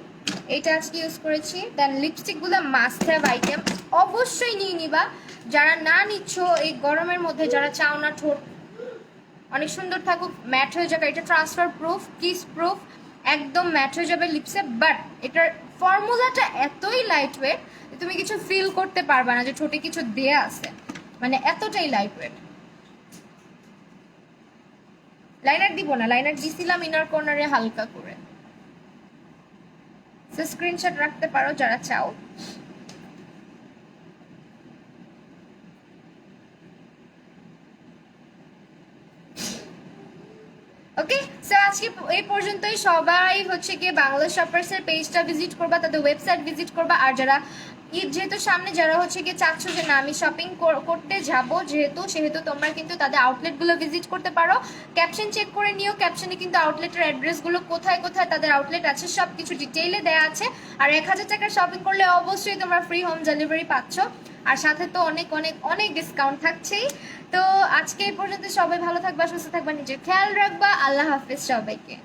এইটা আজকে ইউজ করেছি। দেন লিপস্টিকগুলো মাস্ট হ্যাভ আইটেম, অবশ্যই নিয়ে নিবা। যারা না নিচ্ছ এই গরমের মধ্যে, যারা চাও না ঠোঁট অনেক সুন্দর থাকুক, ম্যাট হয়ে যাবে, এটা ট্রান্সফার প্রুফ, কিস প্রুফ, একদম ম্যাট হয়ে যাবে লিপসে। বাট এটার ফর্মুলাটা এতই লাইট ওয়েট তুমি কিছু ফিল করতে পারবা না যে ঠোঁটে কিছু দেয়া আছে, মানে এতটাই লাইট ওয়েট। লাইনার দিব না, লাইনার দিছিলাম ইনার কর্নারে হালকা করে। স্ক্রিনশট রাখতে পারো যারা চাও। ওকে সো আজকে এই পর্যন্তই। সবাই হচ্ছে গিয়ে বাংলা শপার্সের পেজটা ভিজিট করবা, তাদের ওয়েবসাইট ভিজিট করবা। আর যারা ঈদ যেহেতু সামনে, যারা হচ্ছে গিয়ে চাচ্ছ যে না আমি শপিং করতে যাব সেহেতু তোমরা কিন্তু তাদের আউটলেটগুলো ভিজিট করতে পারো। ক্যাপশন চেক করে নিও, ক্যাপশনে কিন্তু আউটলেটের অ্যাড্রেসগুলো কোথায় কোথায় তাদের আউটলেট আছে সব কিছু ডিটেইলে দেওয়া আছে। আর 1000 টাকার শপিং করলে অবশ্যই তোমরা ফ্রি হোম ডেলিভারি পাচ্ছ, আর সাথে তো অনেক অনেক অনেক ডিসকাউন্ট থাকছেই। তো আজকে এই পর্যন্ত, সবাই ভালো থাকবা, সুস্থ থাকবা, নিজের খেয়াল রাখবা। আল্লাহ হাফিজ সবাইকে।